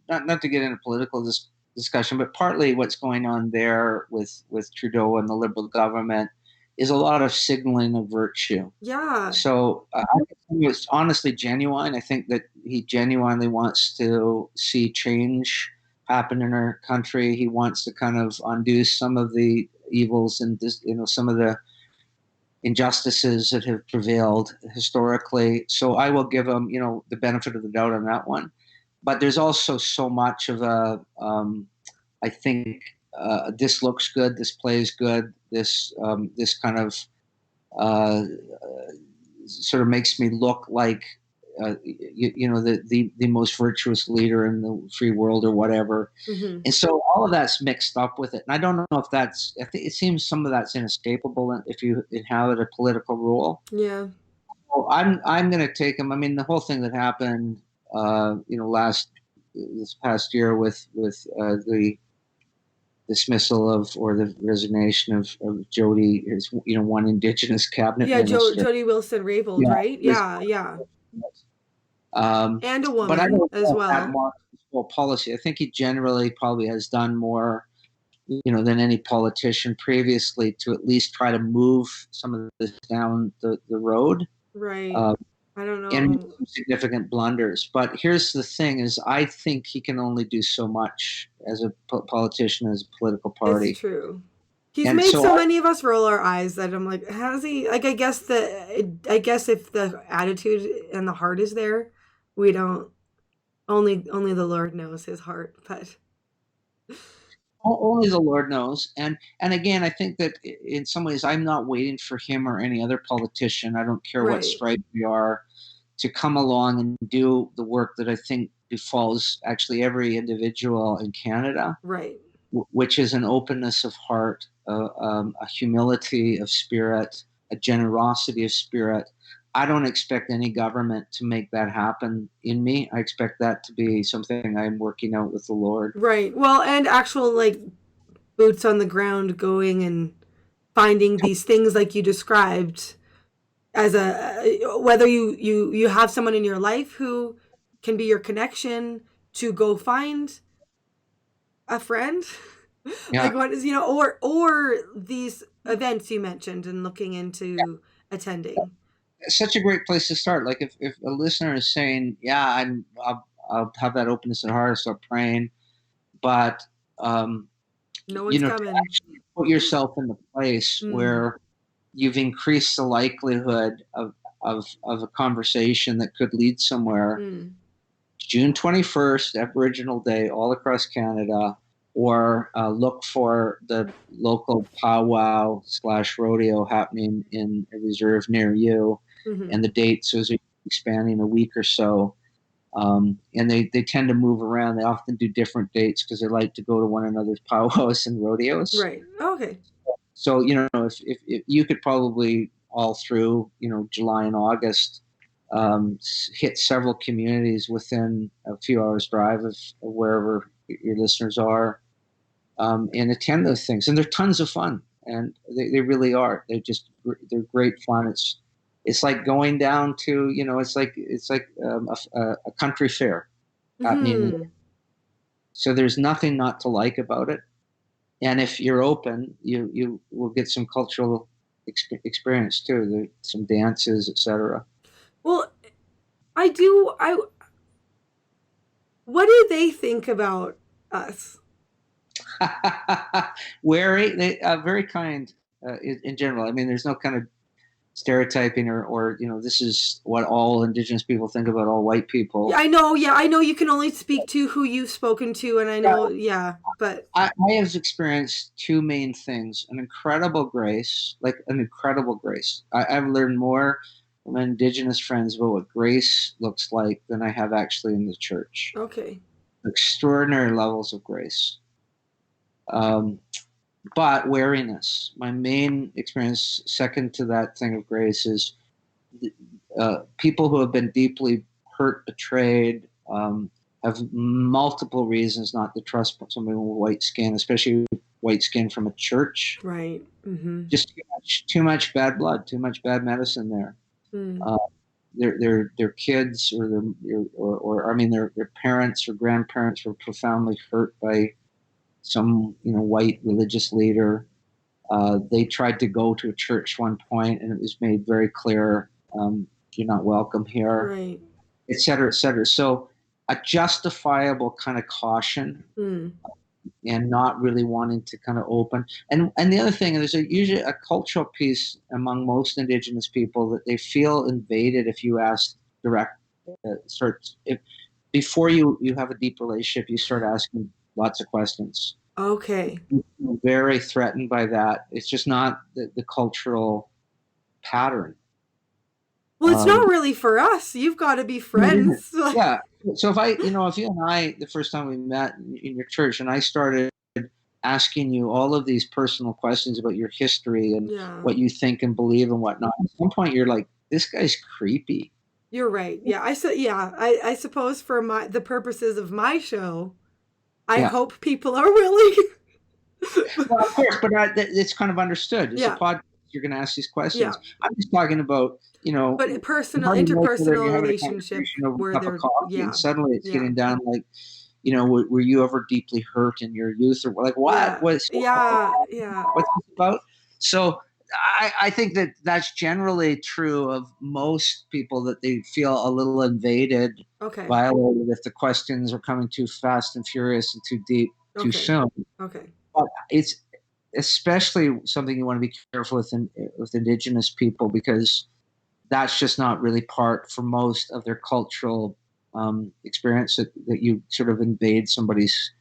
Speaker 2: not to get into political discussion, but partly what's going on there with Trudeau and the Liberal government is a lot of signaling of virtue.
Speaker 1: Yeah.
Speaker 2: So I think it's honestly genuine. I think that he genuinely wants to see change happen in our country. He wants to kind of undo some of the evils and some of the injustices that have prevailed historically. So I will give him, the benefit of the doubt on that one. But there's also so much of I think this looks good, this plays good, this kind of sort of makes me look like the most virtuous leader in the free world or whatever. And so all of that's mixed up with it. And I don't know if it seems some of that's inescapable if you inhabit a political role.
Speaker 1: Yeah.
Speaker 2: So I'm going to take him. I mean, the whole thing that happened, this past year with the dismissal or the resignation of Jody, is one Indigenous cabinet minister.
Speaker 1: Jody Wilson-Raybould, right? Yeah. And a woman,
Speaker 2: but I don't
Speaker 1: as well.
Speaker 2: That marks his whole policy. I think he generally probably has done more, than any politician previously to at least try to move some of this down the road.
Speaker 1: Right. I don't
Speaker 2: and made
Speaker 1: know.
Speaker 2: some significant blunders. But here's the thing: is I think he can only do so much as a politician, as a political
Speaker 1: It's
Speaker 2: party,
Speaker 1: true. He's
Speaker 2: and
Speaker 1: made
Speaker 2: so
Speaker 1: so many of us roll our eyes that I'm like, has he? Like, I guess if the attitude and the heart is there, we don't. Only the Lord knows his heart, but
Speaker 2: only the Lord knows. And again, I think that in some ways, I'm not waiting for him or any other politician. I don't care what
Speaker 1: right,
Speaker 2: stripe we are, to come along and do the work that I think befalls actually every individual in Canada,
Speaker 1: right,
Speaker 2: which is an openness of heart, a humility of spirit, a generosity of spirit. I don't expect any government to make that happen in me. I expect that to be something I'm working out with the Lord.
Speaker 1: right. Well, and actual like boots on the ground, going and finding these things like you described as a whether you have someone in your life who can be your connection to go find a friend
Speaker 2: Yeah,
Speaker 1: like what is or these events you mentioned and looking into attending.
Speaker 2: such a great place to start. Like if a listener is saying, "Yeah, I'll have that openness at heart, I'll start praying," but um,
Speaker 1: No one's
Speaker 2: to
Speaker 1: coming.
Speaker 2: actually put yourself in the place
Speaker 1: Mm,
Speaker 2: where you've increased the likelihood of a conversation that could lead somewhere.
Speaker 1: mm,
Speaker 2: June 21st, Aboriginal Day, all across Canada, or look for the local powwow slash rodeo happening in a reserve near you.
Speaker 1: mm-hmm.
Speaker 2: And the dates is expanding a week or so. And they tend to move around. They often do different dates because they like to go to one another's powwows and rodeos.
Speaker 1: Right, okay.
Speaker 2: So, if you could probably all through, July and August, hit several communities within a few hours drive of wherever your listeners are, and attend those things. And they're tons of fun. And they really are. They're great fun. It's like going down to, it's like a country fair happening.
Speaker 1: Hmm.
Speaker 2: So there's nothing not to like about it. And if you're open, you will get some cultural experience too. There's some dances, etc.
Speaker 1: Well, I what do they think about us?
Speaker 2: Wary, they very kind in general. I mean, there's no kind of stereotyping or this is what all Indigenous people think about all white people.
Speaker 1: Yeah, I know you can only speak to who you've spoken to, and I know, yeah, but
Speaker 2: I have experienced two main things: an incredible grace, like an incredible grace. I've learned more from Indigenous friends about what grace looks like than I have actually in the church.
Speaker 1: okay.
Speaker 2: Extraordinary levels of grace. Um, but wariness. My main experience, second to that thing of grace, is people who have been deeply hurt, betrayed, have multiple reasons not to trust somebody with white skin, especially white skin from a church.
Speaker 1: Right. Mm-hmm.
Speaker 2: Just too much bad blood, too much bad medicine there.
Speaker 1: Mm.
Speaker 2: Uh, their kids or or I mean their parents or grandparents were profoundly hurt by some white religious leader. They tried to go to a church one point, and it was made very clear, you're not welcome here,
Speaker 1: Right.
Speaker 2: et cetera, et cetera. So a justifiable kind of caution
Speaker 1: Mm.
Speaker 2: and not really wanting to kind of open. And the other thing, there's usually a cultural piece among most Indigenous people that they feel invaded if you ask direct, if before you have a deep relationship, you start asking lots of questions.
Speaker 1: Okay.
Speaker 2: Very threatened by that. It's just not the cultural pattern.
Speaker 1: Well, it's not really for us. You've got to be friends.
Speaker 2: Yeah. So if you and I, the first time we met in your church, and I started asking you all of these personal questions about your history and
Speaker 1: Yeah.
Speaker 2: what you think and believe and whatnot, at some point you're like, this guy's creepy.
Speaker 1: You're right. Yeah, I suppose for the purposes of my show, I
Speaker 2: Yeah.
Speaker 1: hope people are willing.
Speaker 2: Well, of course, but it's kind of understood. It's a
Speaker 1: Yeah.
Speaker 2: podcast. You're going to ask these questions.
Speaker 1: Yeah.
Speaker 2: I'm just talking about,
Speaker 1: But
Speaker 2: how many nights are
Speaker 1: interpersonal
Speaker 2: you having a
Speaker 1: relationship
Speaker 2: conversation over a
Speaker 1: where
Speaker 2: cup of
Speaker 1: they're,
Speaker 2: coffee, and
Speaker 1: yeah.
Speaker 2: suddenly it's
Speaker 1: Yeah.
Speaker 2: getting down like, were you ever deeply hurt in your youth, or like what?
Speaker 1: Yeah.
Speaker 2: What's
Speaker 1: Yeah. Yeah.
Speaker 2: this about? So I think that that's generally true of most people, that they feel a little invaded,
Speaker 1: Okay.
Speaker 2: violated if the questions are coming too fast and furious and too deep too
Speaker 1: Okay.
Speaker 2: soon.
Speaker 1: Okay.
Speaker 2: But it's especially something you want to be careful with Indigenous people, because that's just not really part for most of their cultural experience, that you sort of invade somebody's.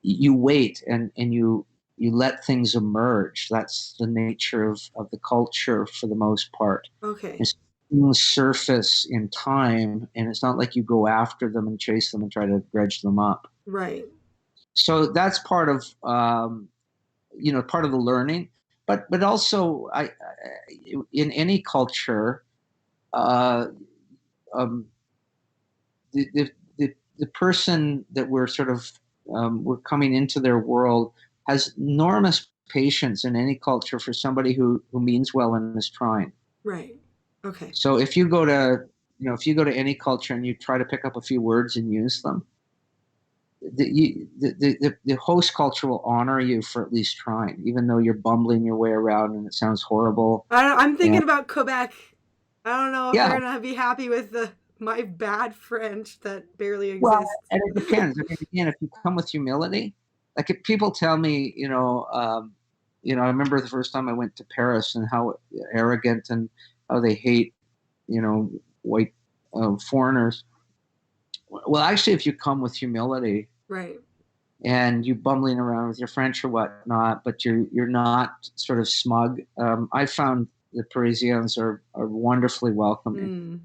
Speaker 2: You wait and you let things emerge. That's the nature of the culture for the most part.
Speaker 1: Okay.
Speaker 2: It's things surface in time, and it's not like you go after them and chase them and try to dredge them up.
Speaker 1: Right.
Speaker 2: So that's part of part of the learning, but also in any culture, uh, um, the, the the person that we're sort of we're coming into their world has enormous patience in any culture for somebody who means well and is trying.
Speaker 1: Right. Okay.
Speaker 2: So if you go to if you go to any culture and you try to pick up a few words and use them, the host culture will honor you for at least trying, even though you're bumbling your way around and it sounds horrible.
Speaker 1: I'm thinking
Speaker 2: And
Speaker 1: about Quebec. I don't know if
Speaker 2: yeah,
Speaker 1: they're gonna be happy with my bad French that barely
Speaker 2: well,
Speaker 1: exists.
Speaker 2: and it depends. I mean, again, if you come with humility, like if people tell me, I remember the first time I went to Paris and how arrogant and how they hate, white foreigners. Well, actually, if you come with humility,
Speaker 1: Right.
Speaker 2: and you bumbling around with your French or whatnot, but you're not sort of smug. I found the Parisians are wonderfully welcoming,
Speaker 1: Mm.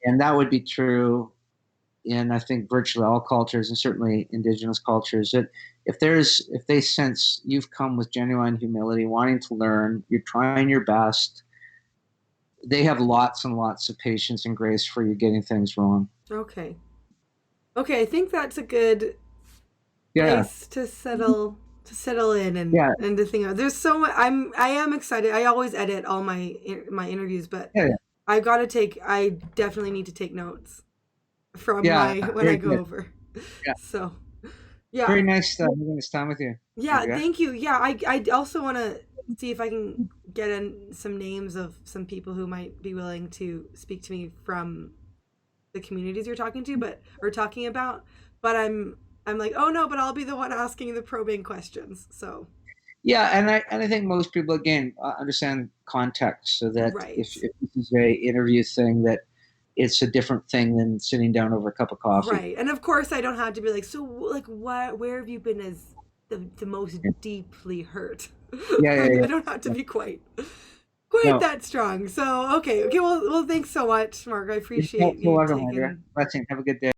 Speaker 2: and that would be true in, I think, virtually all cultures, and certainly Indigenous cultures. That if they sense you've come with genuine humility, wanting to learn, you're trying your best, they have lots and lots of patience and grace for you getting things wrong.
Speaker 1: Okay. Okay, I think that's a good
Speaker 2: Yeah,
Speaker 1: place to settle in
Speaker 2: yeah,
Speaker 1: and to think about. There's so much. I am excited. I always edit all my interviews, but
Speaker 2: yeah,
Speaker 1: I definitely need to take notes from
Speaker 2: yeah.
Speaker 1: my when I
Speaker 2: Very
Speaker 1: go
Speaker 2: good.
Speaker 1: over.
Speaker 2: Yeah,
Speaker 1: So, yeah.
Speaker 2: very nice having this time with you,
Speaker 1: Yeah,
Speaker 2: Andrea.
Speaker 1: thank you. Yeah, I also want to see if I can get in some names of some people who might be willing to speak to me from the communities you're talking to, but or talking about. But I'm like, oh no, but I'll be the one asking the probing questions. So
Speaker 2: Yeah, and I think most people again understand context, so that
Speaker 1: right,
Speaker 2: if this is a interview thing, that it's a different thing than sitting down over a cup of coffee.
Speaker 1: right, and of course I don't have to be like, so like what? Where have you been as the most
Speaker 2: Yeah,
Speaker 1: deeply hurt?
Speaker 2: yeah, yeah,
Speaker 1: Like
Speaker 2: yeah.
Speaker 1: I don't have to
Speaker 2: Yeah.
Speaker 1: be quite
Speaker 2: No,
Speaker 1: that strong. So okay, well, thanks so much, Mark. I
Speaker 2: you're
Speaker 1: appreciate
Speaker 2: so
Speaker 1: you
Speaker 2: welcome, Andrea.
Speaker 1: taking
Speaker 2: Blessing. Have a good day.